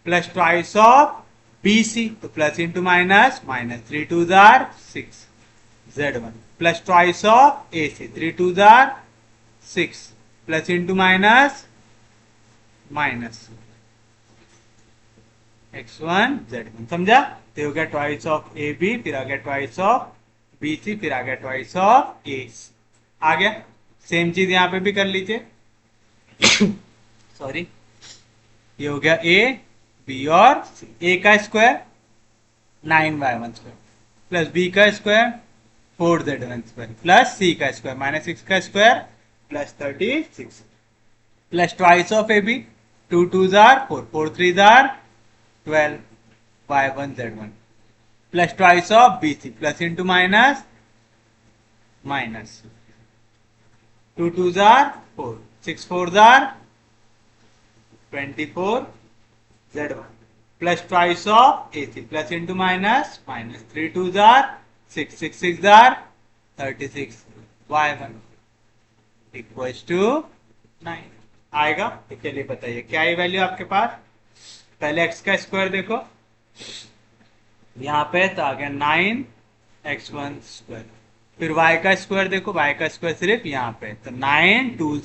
plus twice of b c, तो plus into minus minus 3 2 6 z1 plus twice of a c, 3 2 6 plus into minus minus x1 z1। समझा, तो हो गया ट्वाइस ऑफ ए बी, फिर आ गया twice of b सी, फिर आ गया twice of a सी। आ गया, सेम चीज यहाँ पे भी कर लीजिए सॉरी, ये हो गया ए बी और सी। ए का स्क्वायर 9y1² प्लस बी का स्क्वायर 4z1² प्लस सी का स्क्वायर -6 का स्क्वायर प्लस 36 प्लस twice of a b, 2 2 4 4 3 12 y1 z1 plus twice of b c, plus into minus minus 2 2 4 6 4 24 z1 plus twice of a c, plus into minus minus 3 2 6 6 6 36 y1 equal to 9 आएगा। तो चलिए बताइए क्या है value आपके पास। पहले x का स्क्वायर देखो, यहाँ पे तो आ गया 9x1²। फिर y का स्क्वायर देखो, y का स्क्वायर सिर्फ यहाँ पे, तो 9 2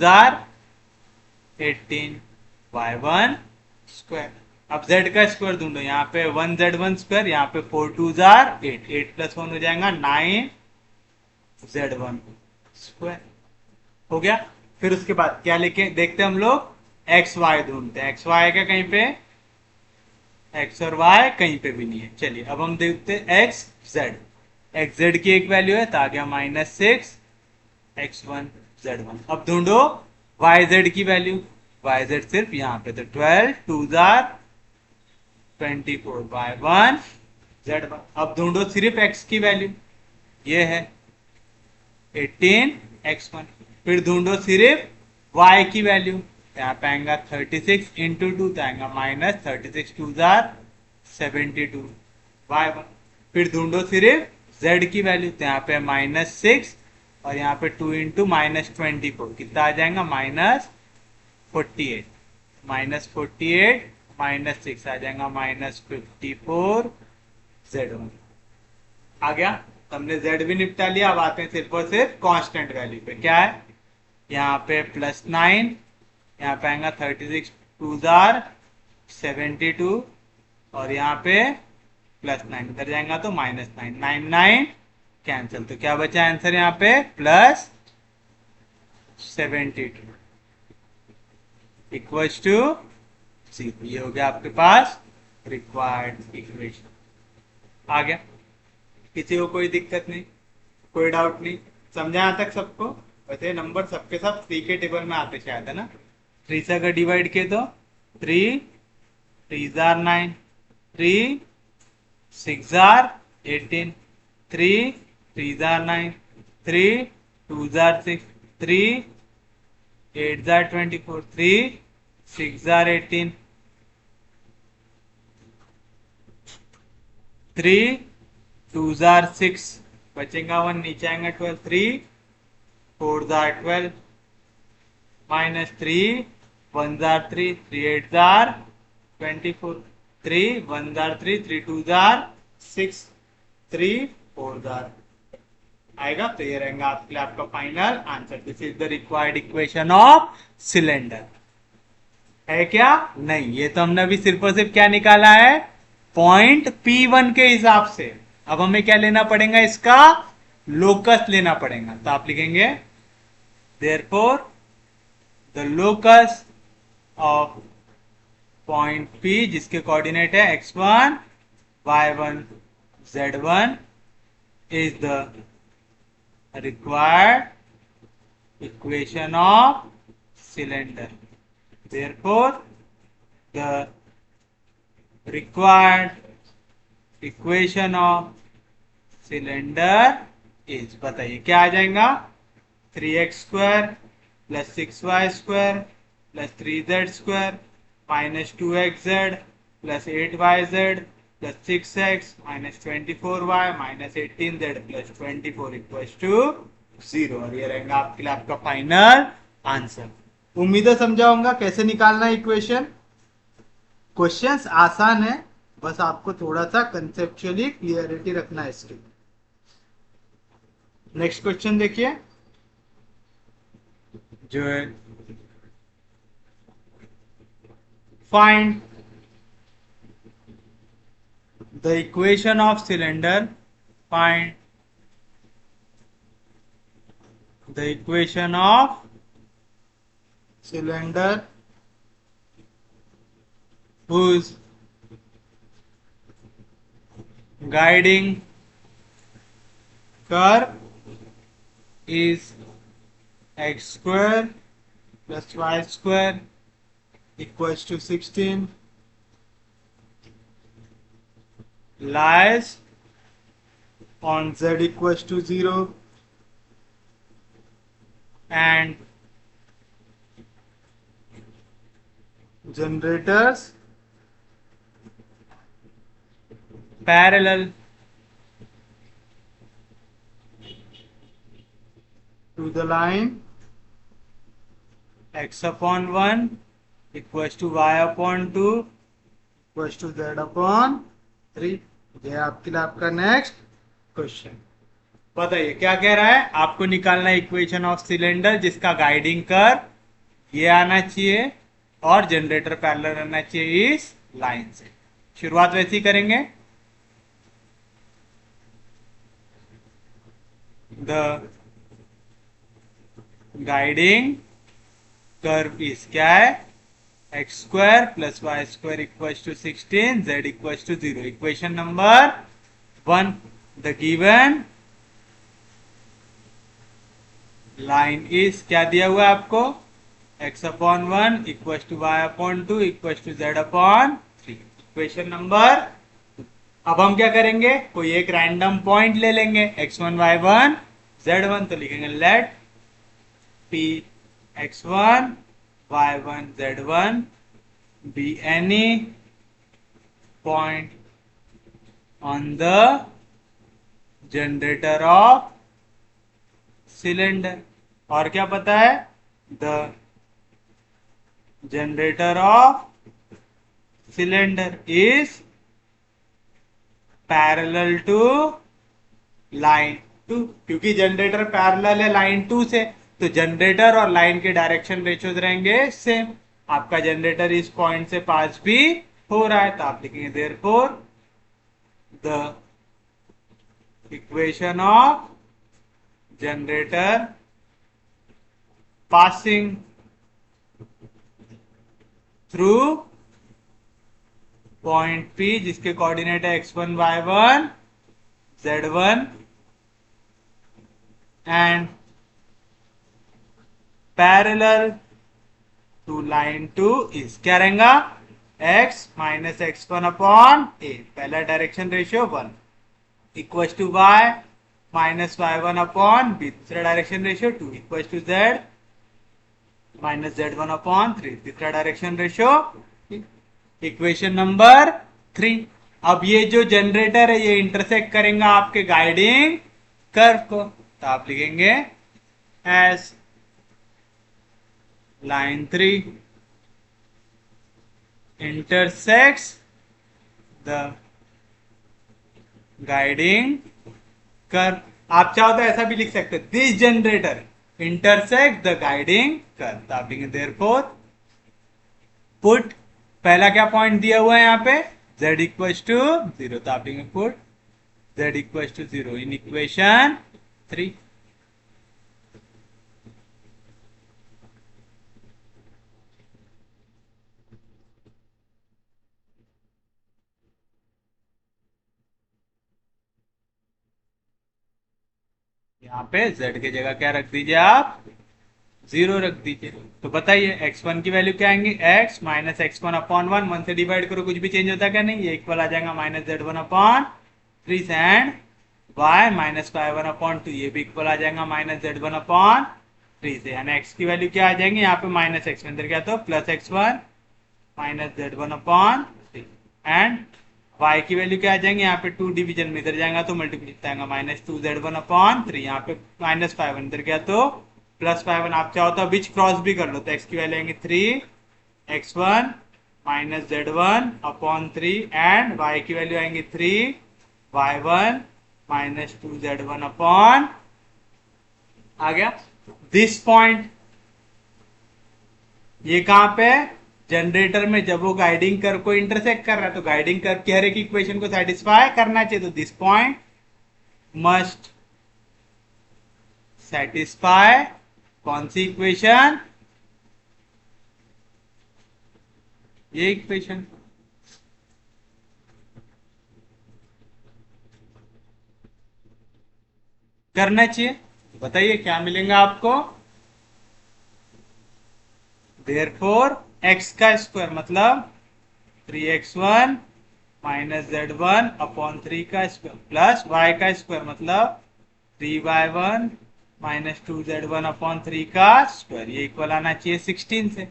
18 y1²। अब z का स्क्वायर ढूंढो, यहाँ पे 1z1², यहाँ पे 4 2 8 8 + 1 हो जाएगा 9z1² हो गया। फिर उसके बाद क्या लेके देखते हैं हम लोग, एक्स वाई ढूंढते हैं। एक्स वाई क्या कहीं पे, एक्स और वाई कहीं पे भी नहीं है। चलिए अब हम देखते हैं एक्स जेड। एक्स जेड की एक वैल्यू है तो आ गया -6 x1 z1। अब ढूंढो yz की वैल्यू। yz सिर्फ यहाँ पे, तो 12 2 जार 24 y1 z1। अब ढूंढो सिर्फ x की वैल्यू, ये है 18 x1। फिर ढूंढो सिर्फ y की वैल्यू, यहाँ पे आएगा 36 इंटू 2, तो आएगा माइनस 36 2 जार 72 y1। फिर ढूंढो सिर्फ z की वैल्यू, तो यहाँ पे -6 और यहाँ पे 2 इंटू -24, कितना आ जाएगा -48। -48 -6 आ जाएगा -54 z1। आ गया, हमने z भी निपटा लिया। अब आते हैं सिर्फ और सिर्फ कांस्टेंट वैल्यू पे। क्या है, यहाँ पे +9, यहाँ पे आएगा 36 2 जार 72 और यहाँ पे +9 इधर जाएगा तो -9, 9 9 कैंसिल, तो क्या बचा आंसर यहाँ पे +72 इक्वल्स टू 0। ये हो गया आपके पास रिक्वायर्ड इक्वेशन। आ गया, किसी को कोई दिक्कत नहीं, कोई डाउट नहीं, समझा यहाँ तक सबको? वैसे नंबर सबके सब 3 के टेबल में आते शायद, है ना? 3 से अगर डिवाइड किए तो 3 3 जार 9, 3 6 जार 18, 3 3 जार 9, 3 2 जार 6, 3 8 जार 24, 3 6 जार 18, 3 2 जार 6, बचेगा 1, नीचे आएगा 12, 3 4 जार 12 -3 1 जार 3, 3 8 जार 24, 3 1 जार 3, 3 2 जार 6, 3 4 जार आएगा। तो ये रहेगा आपके लिए आपका final answer. This is the required equation of cylinder. है क्या? नहीं, ये तो हमने अभी सिर्फ और सिर्फ क्या निकाला है, पॉइंट P1 के हिसाब से। अब हमें क्या लेना पड़ेगा, इसका लोकस लेना पड़ेगा। तो आप लिखेंगे therefore the locus of point P, जिसके कोऑर्डिनेट है x1 y1 z1, is the required equation of cylinder. Therefore, the required equation of cylinder is, बताइए क्या आ जाएगा, 3x² + 6y² + 3z² - 2xz + 8yz + 6x - 24y - 18z + 24 = 0। और ये रहेगा आपके लिए आपका फाइनल आंसर। उम्मीद है समझा होगा कैसे निकालना इक्वेशन। क्वेश्चंस आसान है, बस आपको थोड़ा सा कंसेप्चुअली क्लियरिटी रखना है इसके। नेक्स्ट क्वेश्चन देखिए, जो है find the equation of cylinder, find the equation of cylinder whose guiding curve is x² + y² = 16, lies on z = 0 and generators parallel to the line x/1 = y/2 = z/3। ये आपके लिए आपका नेक्स्ट क्वेश्चन। बताइए क्या कह रहा है, आपको निकालना है इक्वेशन ऑफ सिलेंडर जिसका गाइडिंग कर्व ये आना चाहिए और जनरेटर पैरेलल रहना चाहिए इस लाइन से। शुरुआत वैसी करेंगे, द गाइडिंग कर्व इज क्या है, x² + y² = 16, z = 0। Equation number 1, the given line is क्या दिया हुआ है आपको, x/1 equal to y/2 equal to z/3, equation number. अब हम क्या करेंगे, कोई एक रैंडम पॉइंट ले लेंगे x1 y1 z1, तो लिखेंगे let p x1 y1 z1 be any point on the generator of cylinder। और क्या पता है, the generator of cylinder is parallel to line 2, क्योंकि जनरेटर पैरेलल है लाइन 2 से, तो जनरेटर और लाइन के डायरेक्शन रेशियोज रहेंगे सेम। आपका जनरेटर इस पॉइंट से पास भी हो रहा है, तो आप लिखेंगे therefore the equation of generator passing through point P जिसके कोऑर्डिनेट है x1 y1 z1 and parallel to line 2 is क्या रहेगा, x minus x1 upon a, पहला direction ratio 1, equal to y minus y1 upon b, दूसरा direction ratio 2, equal to z minus z1 upon 3, तीसरा direction ratio, equation number 3। अब ये जो generator है ये इंटरसेक्ट करेंगे आपके गाइडिंग कर्व को, तो आप लिखेंगे as line 3 intersects the guiding curve. आप चाहो तो ऐसा भी लिख सकते हैं, this generator intersect the guiding curve, तो आप लिखेंगे देयरफॉर पुट, पहला क्या पॉइंट दिया हुआ है यहाँ पे z इक्वल टू 0, तो आप लिखेंगे put z equal to 0 in equation 3। यहाँ पे z की जगह क्या रख दीजिए आप, 0 रख दीजिए। तो बताइए x1 की वैल्यू क्या आएंगी, x माइनस x1 अपॉन 1 से डिवाइड करो, कुछ भी चेंज होता है क्या, नहीं, ये इक्वल आ जाएगा minus z1 upon 3 and y minus y1 upon 2, ये भी इक्वल आ जाएगा माइनस z1 अपॉन 3 से, यानी x की वैल्यू क्या आ जाएंगी यहाँ पे माइनस x, अंदर क्या, तो plus x1 minus z1 upon 3 and y की वैल्यू क्या आ जाएंगे यहाँ पे 2 डिवीजन में इधर जाएगा तो मल्टीप्लाई आएगा माइनस 2z1 अपॉन 3, यहाँ पे माइनस 5 इधर गया तो प्लस 5, आप चाहो तो बीच क्रॉस भी कर लो, तो x की वैल्यू आएंगे 3x1 minus z1 upon 3 and y की वैल्यू आएंगे 3y1 माइनस 2z1 अपॉन, आ गया दिस पॉइंट। ये कहां पे, जनरेटर में, जब वो गाइडिंग कर्व को इंटरसेक्ट कर रहा है तो गाइडिंग कर्व की हर एक इक्वेशन को सेटिस्फाई करना चाहिए, तो दिस पॉइंट मस्ट सेटिस्फाई कौन सी इक्वेशन, ये इक्वेशन। करना चाहिए, बताइए क्या मिलेगा आपको, देयरफॉर x का स्क्वायर मतलब 3x1 माइनस z1 अपॉन 3 का स्क्वायर प्लस y का स्क्वायर मतलब 3y1 माइनस 2z1 अपॉन 3 का स्क्वायर, ये इक्वल आना चाहिए 16 से,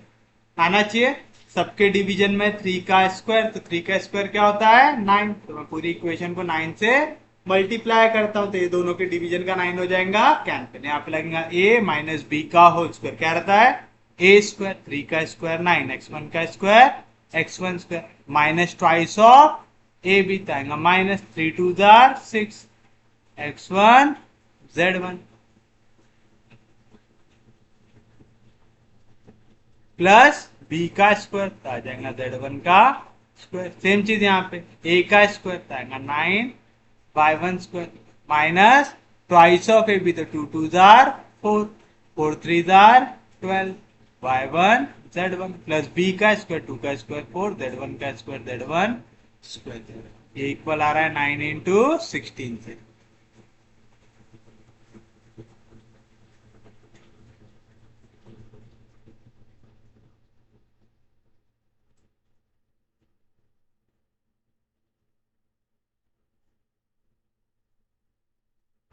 आना चाहिए। सबके डिवीजन में 3 का स्क्वायर, तो 3 का स्क्वायर क्या होता है 9, तो मैं पूरी इक्वेशन को 9 से मल्टीप्लाई करता हूं, तो ये दोनों के डिवीजन का 9 हो जाएगा कैंसिल, यहाँ पे लगेगा a माइनस b का होल स्क्वायर, क्या रहता है a स्क्वायर, 3 का स्क्वायर 9, x1 का square x1 square minus twice of a b, आएगा minus 3 2 6 x1 z1 plus b का स्क्वायर, तो आ जाएगा z1 का स्क्वायर, सेम चीज यहाँ पे a का स्क्वायर, तो आएगा 9 y1 square minus twice of a b, तो 2 2 4 4 3 12 y1 z1 प्लस b का स्क्वायर 2 का स्क्वायर 4 z1 का स्क्वायर z1 स्क्वायर, ये इक्वल आ रहा है 9 इंटू 16 से।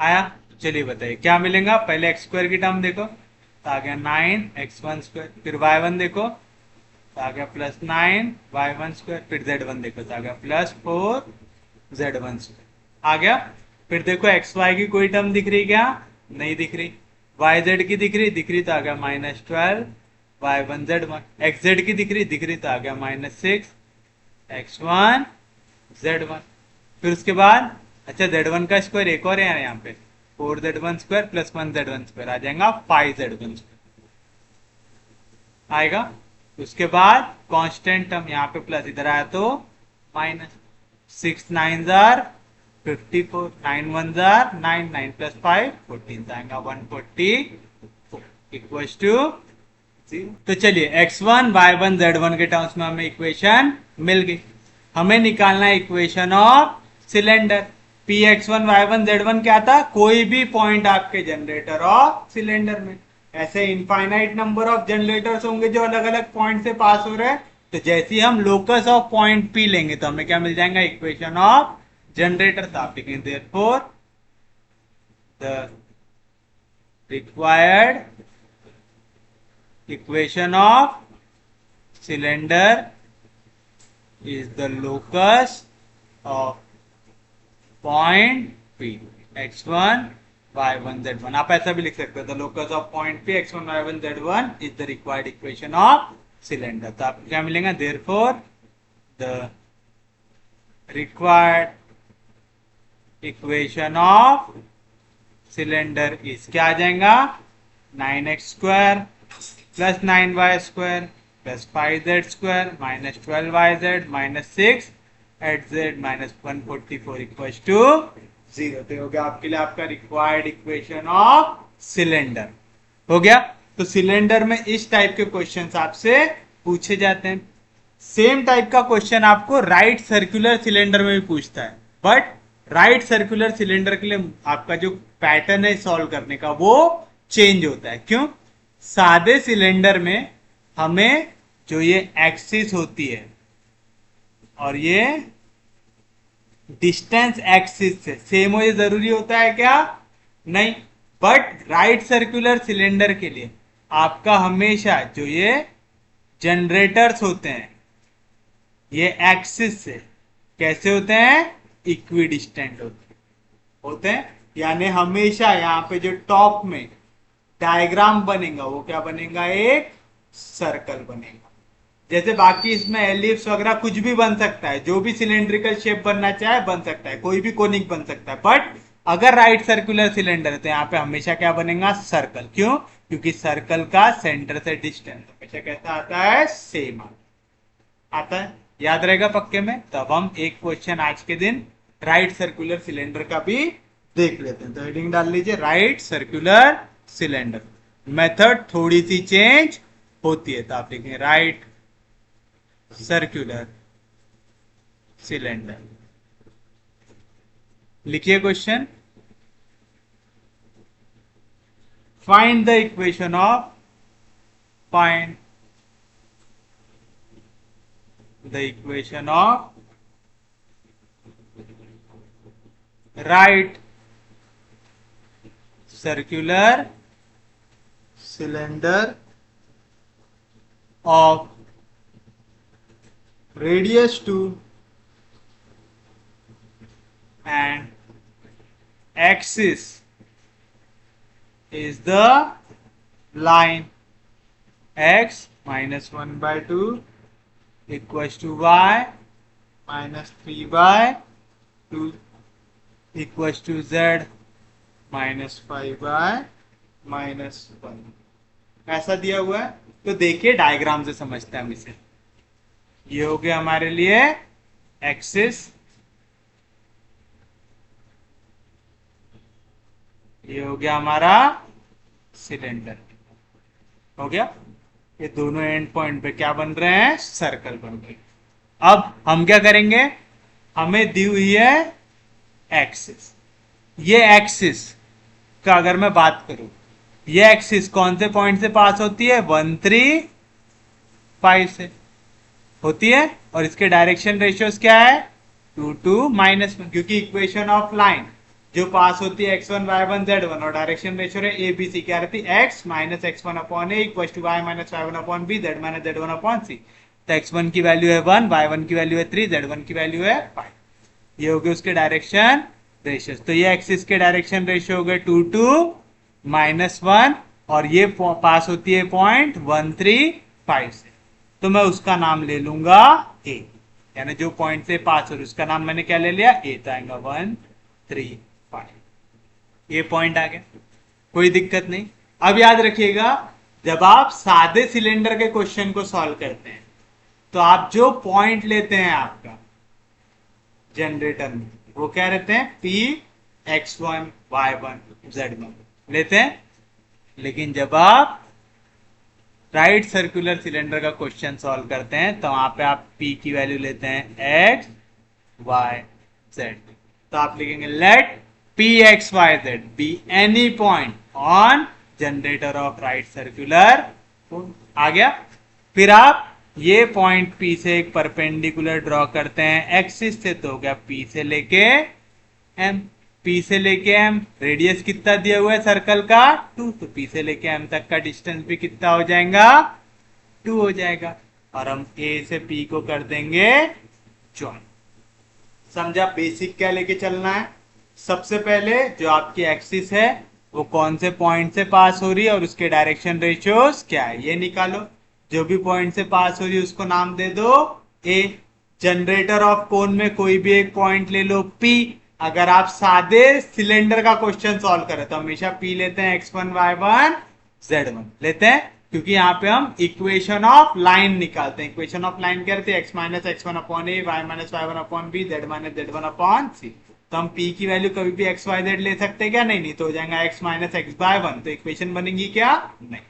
आया? चलिए बताइए क्या मिलेगा। पहले एक्स स्क्वायर की टर्म देखो तो आ गया 9x1 स्क्वायर, फिर y1 देखो तो आ गया +9 y1 स्क्वायर, फिर z1 देखो तो आ गया +4 z1 स्क्वायर। आ गया। फिर देखो एक्स वाई की कोई टर्म दिख रही क्या? नहीं दिख रही। वाई जेड की दिख रही तो आ गया -12 y1 z1। एक्स जेड की दिख रही तो आ गया -6 x1 z1। फिर उसके बाद अच्छा z1 का स्क्वायर एक और है यहाँ पे, 4z1 स्क्वायर +1z1 स्क्वायर आ जाएगा 5z1 स्क्वायर आएगा। उसके बाद कांस्टेंट टर्म यहाँ पे प्लस, इधर आया तो माइनस। 6 9 जार 54, 9 1 जार 9, 9 + 5 14 आएगा 144 इक्वल टू 0। तो चलिए x1 y1 z1 के टर्म्स में हमें इक्वेशन मिल गई। हमें निकालना है equation of cylinder. px1 y1 z1 क्या था? कोई भी पॉइंट आपके जनरेटर ऑफ सिलेंडर में। ऐसे इनफाइनाइट नंबर ऑफ जनरेटर्स होंगे जो अलग अलग पॉइंट से पास हो रहे हैं। तो जैसे ही हम लोकस ऑफ पॉइंट पी लेंगे तो हमें क्या मिल जाएगा? Equation of generator. तो आप लिखेंगे therefore the required equation of cylinder is the locus of point P x1 y1 z1। आप ऐसा भी लिख सकते हो, the locus of point P x1 y1 z1 is the required equation of cylinder। तो आपको क्या मिलेगा? therefore the required equation of cylinder is क्या आ जाएगा? 9x² +9y² +5z² -12yz -6z -144 equal to 0। तो हो गया आपके लिए आपका रिक्वायर्ड इक्वेशन ऑफ सिलेंडर। हो गया। तो सिलेंडर में इस टाइप के क्वेश्चंस आपसे पूछे जाते हैं। सेम टाइप का क्वेश्चन आपको राइट सर्कुलर सिलेंडर में भी पूछता है, बट राइट सर्कुलर सिलेंडर के लिए आपका जो पैटर्न है सॉल्व करने का वो चेंज होता है। क्यों? सादे सिलेंडर में हमें जो ये एक्सिस होती है और ये डिस्टेंस एक्सिस से सेम हो, ये जरूरी होता है क्या? नहीं। बट राइट सर्कुलर सिलेंडर के लिए आपका हमेशा जो ये जनरेटर्स होते हैं ये एक्सिस से कैसे होते हैं? इक्विडिस्टेंट होते हैं। यानी हमेशा यहाँ पे जो टॉप में डायग्राम बनेगा वो क्या बनेगा? एक सर्कल बनेगा। जैसे बाकी इसमें एलिप्स वगैरह कुछ भी बन सकता है, जो भी सिलेंड्रिकल शेप बनना चाहे बन सकता है, कोई भी कोनिक बन सकता है। बट अगर राइट सर्कुलर सिलेंडर है तो यहाँ पे हमेशा क्या बनेगा? सर्कल। क्यों? क्योंकि सर्कल का सेंटर से डिस्टेंस हमेशा कैसा आता है? सेम आता है। याद रहेगा पक्के में। तब हम एक क्वेश्चन आज के दिन राइट सर्कुलर सिलेंडर का भी देख लेते हैं। तो हेडिंग डाल लीजिए राइट सर्कुलर सिलेंडर। मेथड थोड़ी सी चेंज होती है तो आप लिखेंगे राइट सर्कुलर सिलेंडर। लिखिए question, find the equation of right circular cylinder of radius 2 and axis is the line x -1/2 equals to y -3/2 equals to z -5/-1। ऐसा दिया हुआ है। तो देखिए डायग्राम से समझते हैं हम इसे। ये हो गया हमारे लिए एक्सिस, ये हो गया हमारा सिलेंडर। हो गया। ये दोनों एंड पॉइंट पे क्या बन रहे हैं? सर्कल बन रहे हैं। अब हम क्या करेंगे? हमें दी हुई है एक्सिस। ये एक्सिस का अगर मैं बात करूं, ये एक्सिस कौन से पॉइंट से पास होती है? 1 3 5 से होती है। और इसके डायरेक्शन रेशियोस क्या है? 2 2 -1, क्योंकि इक्वेशन ऑफ लाइन जो पास होती है x1 y1 z1 और डायरेक्शन रेशियो है ए बी सी, क्या रहती है x minus x1 upon a equal to y minus y1 upon b z minus z1 upon c. तो x1 की वैल्यू है 1, y1 की वैल्यू है 3, z1 की वैल्यू है 5। ये हो गए उसके डायरेक्शन रेशियो। तो ये एक्सिस के डायरेक्शन रेशियो हो गए 2 2 -1 और ये पास होती है पॉइंट 135 से। तो मैं उसका नाम ले लूंगा ए, यानी जो पॉइंट से पास हो रही उसका नाम मैंने क्या ले लिया, ए। तो आएगा 1 3 5, ये पॉइंट आ गया, कोई दिक्कत नहीं। अब याद रखिएगा, जब आप सादे सिलेंडर के क्वेश्चन को सॉल्व करते हैं तो आप जो पॉइंट लेते हैं आपका जनरेटर में, वो क्या रहते हैं, P x1 y1 z1 लेते हैं। लेकिन जब आप राइट सर्कुलर सिलेंडर का क्वेश्चन सॉल्व करते हैं तो वहां पे आप P की वैल्यू लेते हैं x y z। तो आप लिखेंगे let P x y z be any point on generator of right circular. आ गया। फिर आप ये पॉइंट P से एक परपेंडिकुलर ड्रॉ करते हैं एक्सिस से, तो हो गया P से लेके M। P से लेके M रेडियस कितना दिया हुआ है सर्कल का 2, तो P से लेके M तक का डिस्टेंस भी कितना हो जाएगा, 2 हो जाएगा। और हम A से P को कर देंगे ज्वाइन। समझा बेसिक क्या लेके चलना है। सबसे पहले जो आपकी एक्सिस है वो कौन से पॉइंट से पास हो रही है और उसके डायरेक्शन रेशियोज क्या है ये निकालो। जो भी पॉइंट से पास हो रही है उसको नाम दे दो ए। जनरेटर ऑफ कोन में कोई भी एक पॉइंट ले लो P। अगर आप सादे सिलेंडर का क्वेश्चन सॉल्व करें तो हमेशा P लेते हैं x1 y1 z1 लेते हैं, क्योंकि यहाँ पे हम इक्वेशन ऑफ लाइन निकालते हैं। इक्वेशन ऑफ लाइन क्या रहती है, x minus x1 upon a, y minus y1 upon b, z minus z1 upon c. तो हम P की वैल्यू कभी भी x y z ले सकते हैं क्या, नहीं तो हो जाएगा x माइनस x बाय 1। तो इक्वेशन बनेगी क्या, नहीं।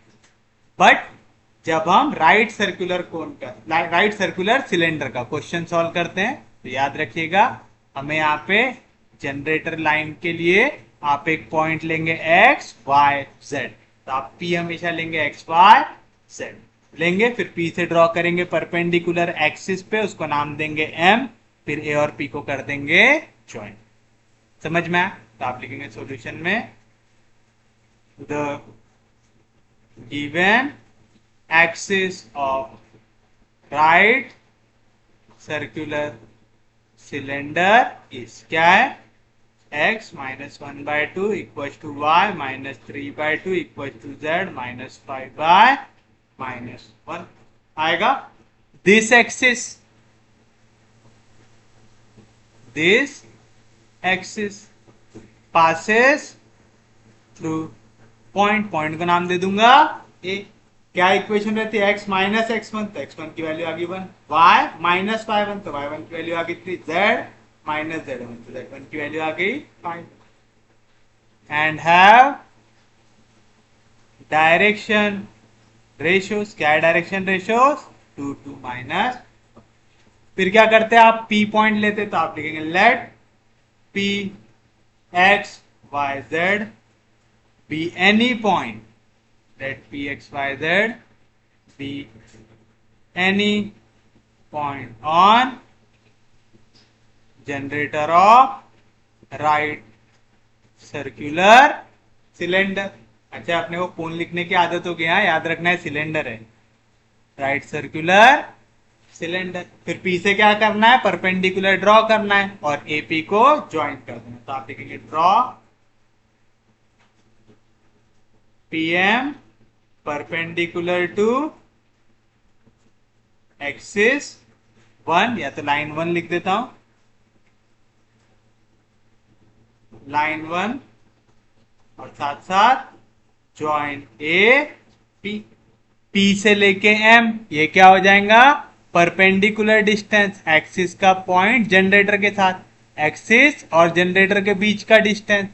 बट जब हम राइट सर्कुलर कोन का, राइट सर्कुलर सिलेंडर का क्वेश्चन सॉल्व करते हैं तो याद रखिएगा, हमें यहाँ पे जनरेटर लाइन के लिए आप एक पॉइंट लेंगे x y z। तो आप P हमेशा लेंगे x y z लेंगे, फिर P से ड्रॉ करेंगे परपेंडिकुलर एक्सिस पे, उसको नाम देंगे M, फिर A और P को कर देंगे ज्वाइन। समझ में आया। तो आप लिखेंगे सॉल्यूशन में the given axis of right circular cylinder is क्या है, x minus 1 by 2 equals to y minus 3 by 2 equals to z minus 5 by minus 1 आएगा। this axis passes through point को नाम दे दूंगा a। क्या इक्वेशन रहती है, x माइनस x1 तो x1 की वैल्यू आ गई 1, y माइनस y1 तो y1 की वैल्यू आ गई 3, z माइनस z1 तो z1 की वैल्यू आ गई 5। एंड हैव डायरेक्शन रेशियोज, क्या है डायरेक्शन रेशियोज 2 2 माइनस। फिर क्या करते हैं आप P पॉइंट लेते तो आप लिखेंगे let P x y z be any point, let P x y z be any point on generator of right circular cylinder। अच्छा, अपने को कोन लिखने की आदत हो गया, याद रखना है सिलेंडर है, राइट सर्कुलर सिलेंडर। फिर P से क्या करना है, परपेंडिकुलर ड्रॉ करना है और AP को ज्वाइन कर देना। तो आप लिखेंगे draw PM perpendicular to axis 1, या तो लाइन 1 लिख देता हूं, लाइन 1 और साथ साथ ज्वाइन A P। P से लेके M, ये क्या हो जाएगा, परपेंडिकुलर डिस्टेंस, एक्सिस का पॉइंट जनरेटर के साथ, एक्सिस और जनरेटर के बीच का डिस्टेंस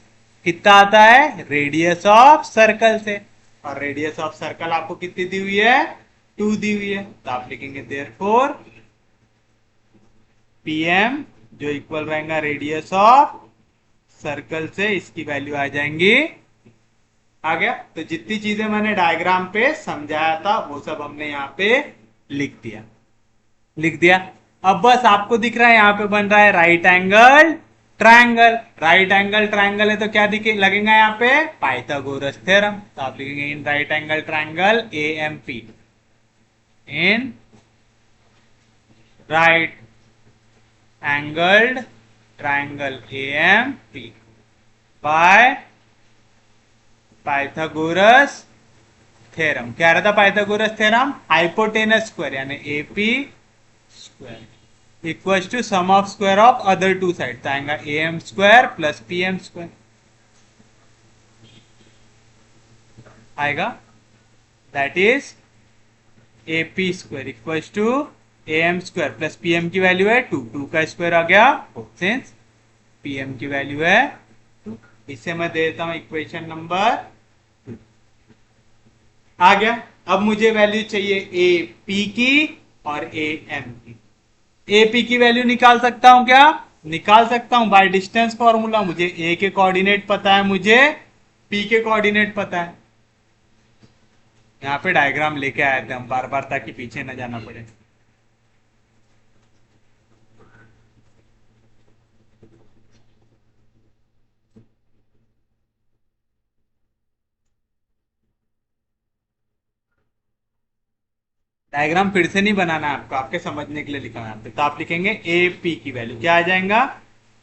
कितना आता है, रेडियस ऑफ सर्कल से। और रेडियस ऑफ सर्कल आपको कितनी दी हुई है, 2 दी हुई है। तो आप लिखेंगे देयरफॉर PM जो इक्वल रहेगा रेडियस ऑफ सर्कल से, इसकी वैल्यू आ जाएंगी, आ गया। तो जितनी चीजें मैंने डायग्राम पे समझाया था वो सब हमने यहाँ पे लिख दिया। अब बस आपको दिख रहा है यहाँ पे बन रहा है right angle triangle, right angle triangle है तो क्या दिखे लगेगा यहाँ पे, पाइथागोरस थ्योरम। तो आप लिखेंगे in right angle triangle a m p, in right angled triangle a m p by Pythagoras theorem. क्या रहता पाइथागोरस थ्योरम, हाइपोटेनस स्क्वायर यानी a p square equal to sum of square of other two side, तो आएगा a m square plus p m square आएगा, that is a p square equal to a m square plus p m की वैल्यू है 2, 2 का स्क्वायर आ गया सिंस पी एम की वैल्यू है 2। इसे मैं दे देता हूं इक्वेशन नंबर आ गया। अब मुझे वैल्यू चाहिए ए पी की और ए एम की। ए पी की वैल्यू निकाल सकता हूं क्या, निकाल सकता हूं बाय डिस्टेंस फॉर्मूला। मुझे ए के कोऑर्डिनेट पता है, मुझे पी के कोऑर्डिनेट पता है। यहां पे डायग्राम लेके आए थे हम बार बार ताकि पीछे न जाना पड़े। डायग्राम फिर से नहीं बनाना है आपको, आपके समझने के लिए लिखा है यहाँ पे। तो आप लिखेंगे ए पी की वैल्यू क्या आ जाएगा,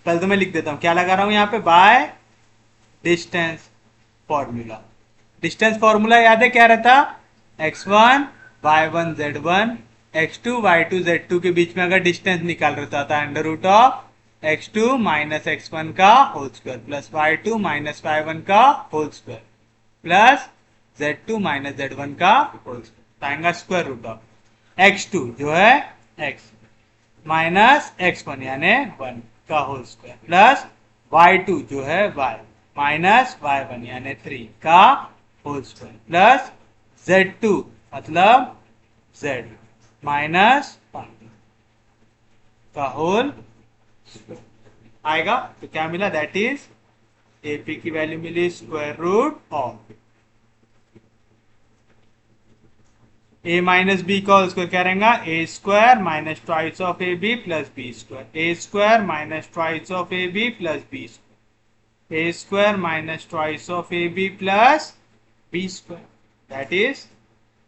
पहले तो मैं लिख देता हूं क्या लगा रहा हूं यहाँ पे, by distance formula. Distance formula याद है क्या रहता, x1 y1 z1 x2 y2 z2 के बीच में अगर डिस्टेंस निकाल रहा था under root of x2 minus x1 का whole square plus y2 minus y1 का whole square plus z2 minus z1 का होल स्क्वायर, आएगा स्क्वायर रूट ऑफ x2 जो है x माइनस x1 यानी 1 का होल स्क्वायर प्लस y2 जो है y माइनस y1 यानी 3 का होल स्क्वायर प्लस z2 मतलब z माइनस 5 का होल आएगा। तो क्या मिला, दैट इज एपी की वैल्यू मिली square root of a minus b का होल स्क्वायर क्या रहेगा, a square minus twice of a b plus b square, a square minus twice of a b plus b square, a square minus twice of a b plus b square, that is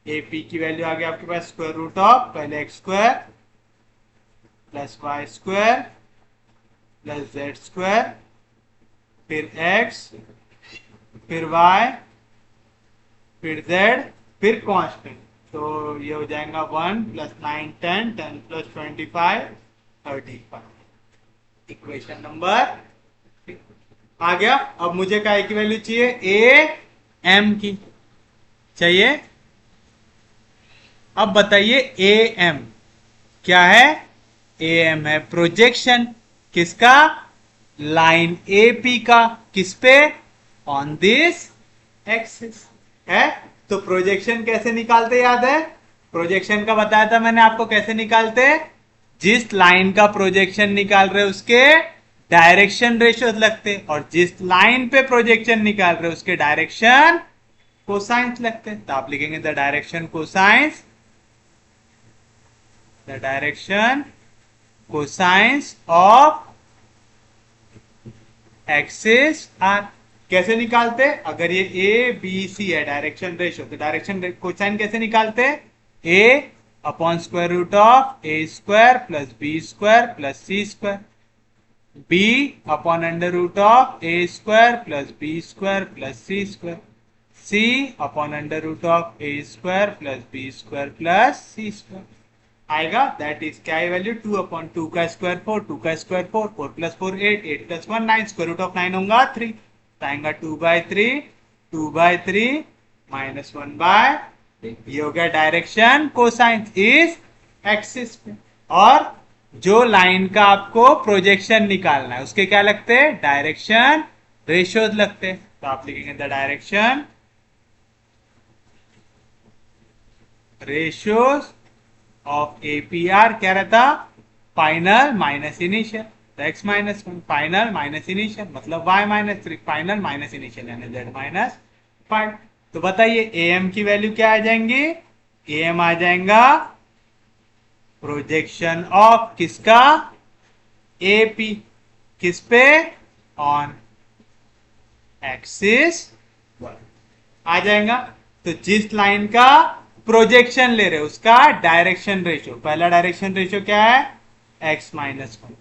a p की वैल्यू आ गया आपके पास square root of पहले x square plus y square plus z square फिर x फिर Y फिर जेड फिर कांस्टेंट, तो ये हो जाएगा 1 प्लस 9 10 10 प्लस 25 35। इक्वेशन नंबर आ गया। अब मुझे काय की वैल्यू चाहिए, ए एम की चाहिए। अब बताइए ए एम क्या है, ए एम है प्रोजेक्शन किसका, लाइन ए पी का, किस पे, ऑन दिस एक्सिस है। तो प्रोजेक्शन कैसे निकालते याद है, प्रोजेक्शन का बताया था मैंने आपको कैसे निकालते, जिस लाइन का प्रोजेक्शन निकाल रहे उसके डायरेक्शन रेशियो लगते, और जिस लाइन पे प्रोजेक्शन निकाल रहे उसके डायरेक्शन कोसाइंस लगते। तो आप लिखेंगे the direction cosines, the direction cosines of axis are. कैसे निकालते, अगर ये ए बी सी है डायरेक्शन रेशियो, तो डायरेक्शन कोसाइन कैसे निकालते, a upon square root of a square plus b square plus c square, b upon under root of a square plus b square plus c square, c upon under root of a square plus b square plus c square आएगा। That is क्या है value, 2 upon 2 का square 4, 2 का square 4, 4 plus 4 8, 8 plus 1 9, square root of 9 होगा 3, आएगा 2/3, 2/3 minus 1/3। ये हो गया डायरेक्शन कोसाइन इज एक्सिस पे। और जो लाइन का आपको प्रोजेक्शन निकालना है उसके क्या लगते हैं, डायरेक्शन रेशियोज लगते हैं। तो आप लिखेंगे the direction ratios of APR क्या रहता, final minus initial, x minus 1 final minus initial मतलब y minus 3 final minus initial यानी z माइनस 5। तो बताइए ए एम की वैल्यू क्या आ जाएंगी, ए एम आ जाएगा प्रोजेक्शन ऑफ किसका, ए पी, किस पे? ऑन एक्सिस आ जाएगा। तो जिस लाइन का प्रोजेक्शन ले रहे हो उसका डायरेक्शन रेशियो, पहला डायरेक्शन रेशियो क्या है? x minus one.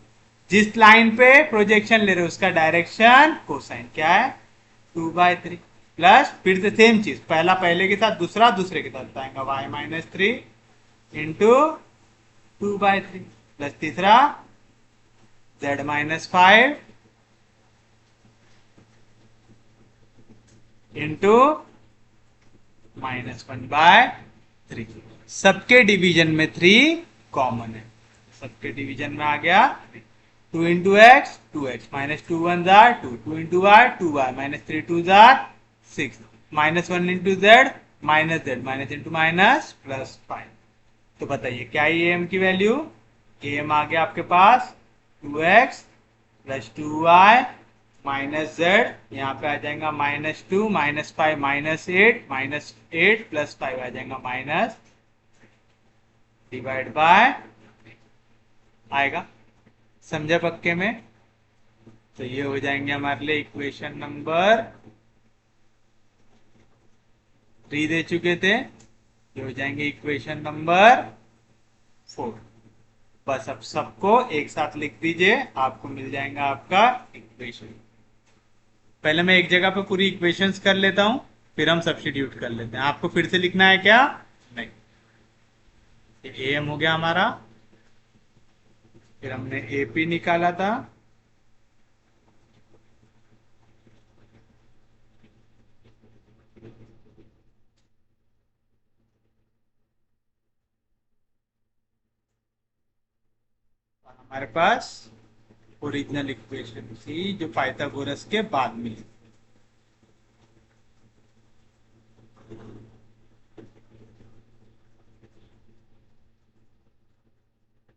जिस लाइन पे प्रोजेक्शन ले रहे हो उसका डायरेक्शन कोसाइन क्या है? 2/3 प्लस फिर से सेम चीज, पहला पहले के साथ, दूसरा दूसरे के साथ आएगा, y minus three into 2/3 plus तीसरा z माइनस फाइव इंटू -1/3। सबके डिवीजन में 3 कॉमन है, सबके डिवीजन में आ गया 2 इंटू एक्स 2x माइनस 2 1 जार 2 2 इंटू वाई 2y माइनस 3 2 जार 6 -1 into z minus z minus into minus plus 5। तो बताइए क्या है एम की वैल्यू? एम आ गया आपके पास 2x plus 2y minus Z, यहाँ पे आ जाएगा -2 -5 -8 प्लस 5 आ जाएगा माइनस डिवाइड बाय आएगा। समझे पक्के में? तो ये हो जाएंगे हमारे लिए इक्वेशन नंबर 3 दे चुके थे, ये हो जाएंगे इक्वेशन नंबर 4। बस अब सबको एक साथ लिख दीजिए, आपको मिल जाएगा आपका इक्वेशन। पहले मैं एक जगह पे पूरी इक्वेशंस कर लेता हूं, फिर हम सब्स्टिट्यूट कर लेते हैं। आपको फिर से लिखना है क्या? नहीं। ए एम हो गया हमारा, फिर हमने ए पी निकाला था, और हमारे पास ओरिजिनल इक्वेशन थी जो पाइथागोरस के बाद मिली।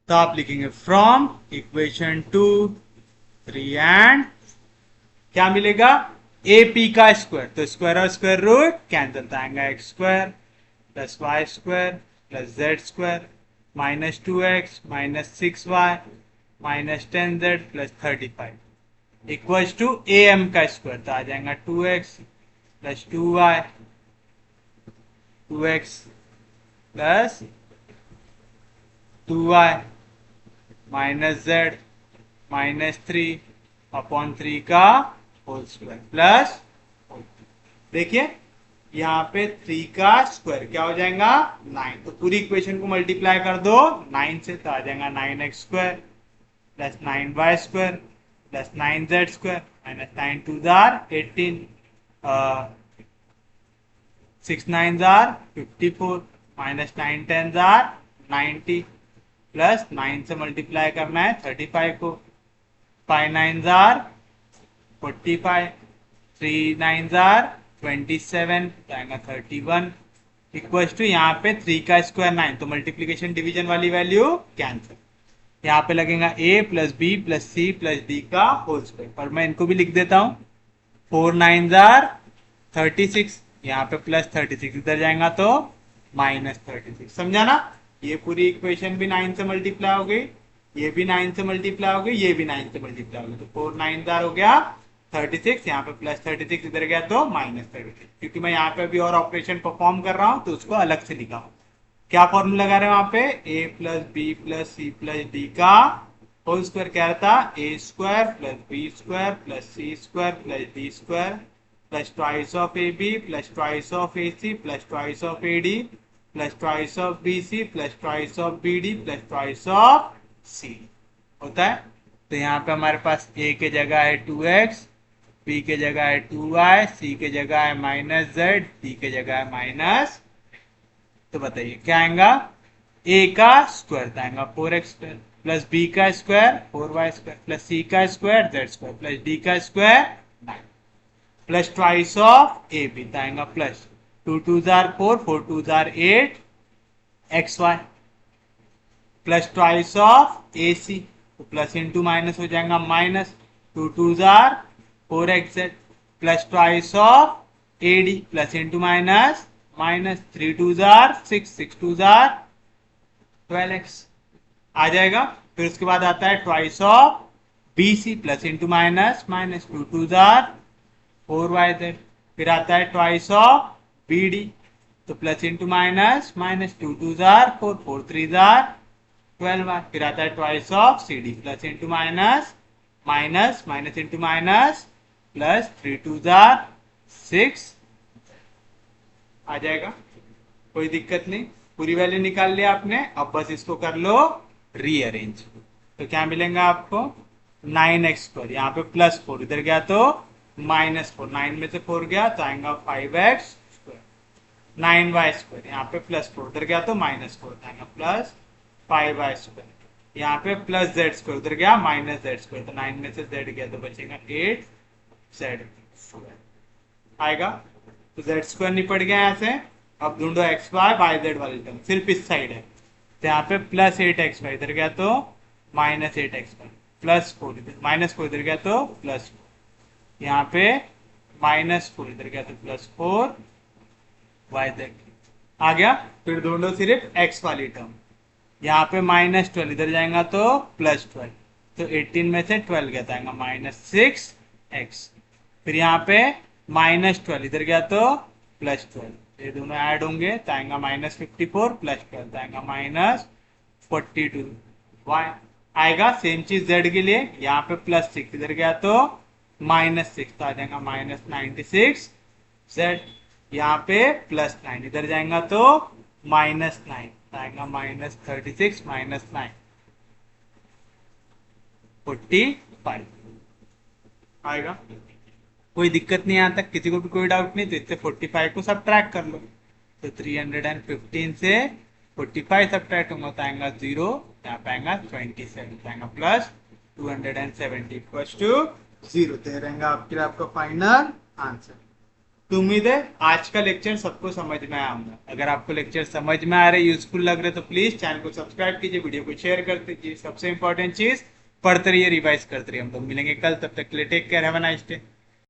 तो आप लिखेंगे फ्रॉम इक्वेशन 2 3 एंड क्या मिलेगा? ए पी का स्क्वायर, तो स्क्वायर और स्क्वायर रूट कैंसिल आएगा, x square plus y square plus z square minus 2x minus 6y minus 10z plus 35 equals to a m का स्क्वायर, तो आ जाएगा 2x plus 2y 2x plus 2y minus z minus 3/3 का whole square plus, देखिए यहाँ पे 3 का square क्या हो जाएगा? 9। तो पूरी इक्वेशन को मल्टीप्लाई कर दो 9 से, तो आ जाएगा 9x square plus 9y square plus 9z square minus 9 2 jar 18 6 9 jar 54 minus 9 10 jar 90 plus 9 से मल्टीप्लाई करना है 35 को, 5 9 जार 45 3 9 जार 27 आएगा 31 इक्वल्स टू यहाँ पे 3 का स्क्वायर 9, तो मल्टीप्लीकेशन डिवीजन वाली वैल्यू कैंसिल। यहाँ पे लगेगा a plus b plus c plus d का होल स्क्वायर, पर मैं इनको भी लिख देता हूँ 4 9 जार 36, यहाँ पे प्लस 36 इधर जाएगा तो माइनस 36। समझा ना? ये पूरी इक्वेशन भी 9 से मल्टीप्लाई हो गई, ये भी 9 से मल्टीप्लाई हो गई, ये भी 9 से मल्टीप्लाई हो गई, तो 4 9 जार हो गया 36, यहाँ पे प्लस 36 इधर गया तो माइनस 36, क्योंकि मैं यहाँ पे अभी और ऑपरेशन परफॉर्म कर रहा हूँ तो उसको अलग से लिखा हूँ। क्या फॉर्मूला लगा रहे हैं वहां पे? a plus b plus c plus d का होल स्क्वायर क्या रहता? A square plus b square plus c square plus d square plus twice of a b plus twice of a c plus twice of a d plus twice of b c plus twice of b d plus twice of c होता है। तो यहाँ पे हमारे पास a के जगह है 2x, b के जगह है 2y, c के जगह है माइनस z, d के जगह है माइनस, तो बताइए क्या आएगा? a का स्क्वायर आएगा 4x स्क्वायर प्लस b का square 4y square plus c का square z square plus d का square 9 plus twice of a b आएगा प्लस 2 2 जार 4 4 2 जार 8 xy plus twice of a c, तो प्लस इंटू माइनस हो जाएगा माइनस 2 2 जार 4xz plus twice of a d plus into minus minus 3 2 जार 6 6 2 jar 12x आ जाएगा। फिर उसके बाद आता है twice of BC plus into minus, minus 2 2 jar 4YZ। फिर आता है ट्वाइस ऑफ BD, तो प्लस इंटू माइनस, माइनस 2 2 जार 4 4 3 जार 12Y। फिर आता है twice of CD, plus into minus, minus minus into minus plus 3 2 जार 6 आ जाएगा। कोई दिक्कत नहीं, पूरी वैल्यू निकाल लिया आपने। अब बस इसको कर लो रीअरेंज, तो क्या मिलेगा आपको 9x², यहाँ पे प्लस 4 इधर गया तो माइनस 4, 9 में से 4 गया तो आएगा 5x², 9y², यहाँ पे प्लस 4 उधर गया तो माइनस 4 आएगा प्लस 5y², यहाँ पे प्लस z² उधर गया माइनस z², तो 9 में से z गया तो बचेगा 8z² आएगा। तो z² निपट गया यहाँ से। अब ढूंढो x y y z वाली टर्म, सिर्फ इस साइड है, तो यहाँ पे प्लस 8xy इधर गया तो माइनस 8xy, प्लस 4 इधर, माइनस 4 इधर गया तो प्लस 4, यहाँ पे माइनस 4 इधर गया तो प्लस 4 yz आ गया। फिर ढूंढो सिर्फ x वाली टर्म, यहाँ पे माइनस 12 इधर जाएगा तो प्लस 12, तो 18 में से 12 गया था माइनस 6x। फिर यहाँ पे माइनस 12 इधर गया तो प्लस 12, ये दोनों ऐड होंगे तो आएगा माइनस 54 प्लस 12 आएगा माइनस 42 y आएगा। सेम चीज z के लिए, यहाँ पे प्लस 6 इधर गया तो माइनस 6, तो आ जाएगा माइनस 96 z। यहाँ पे प्लस 9 इधर जाएगा तो माइनस 9, आएगा माइनस 36 माइनस 9 45 आएगा। कोई दिक्कत नहीं, यहाँ तक किसी को भी कोई डाउट नहीं, तो इससे 45 को सब्ट्रैक्ट कर लो, तो 315 से 45 सब्ट्रैक्ट होगा तो आएगा 0, यहाँ पे आएगा 27, आएगा प्लस 270 इक्वल्स टू 0। तो रहेगा आपके लिए आपका फाइनल आंसर। तो उम्मीद है आज का लेक्चर सबको समझ में आया होगा। अगर आपको लेक्चर समझ में आ रहे, यूजफुल लग रहे, तो प्लीज चैनल को सब्सक्राइब कीजिए, वीडियो को शेयर कर दीजिए। सबसे इंपॉर्टेंट चीज, पढ़ते रहिए, रिवाइज करते रहिए। हम लोग मिलेंगे कल, तब तक के लिए take care, have a nice day.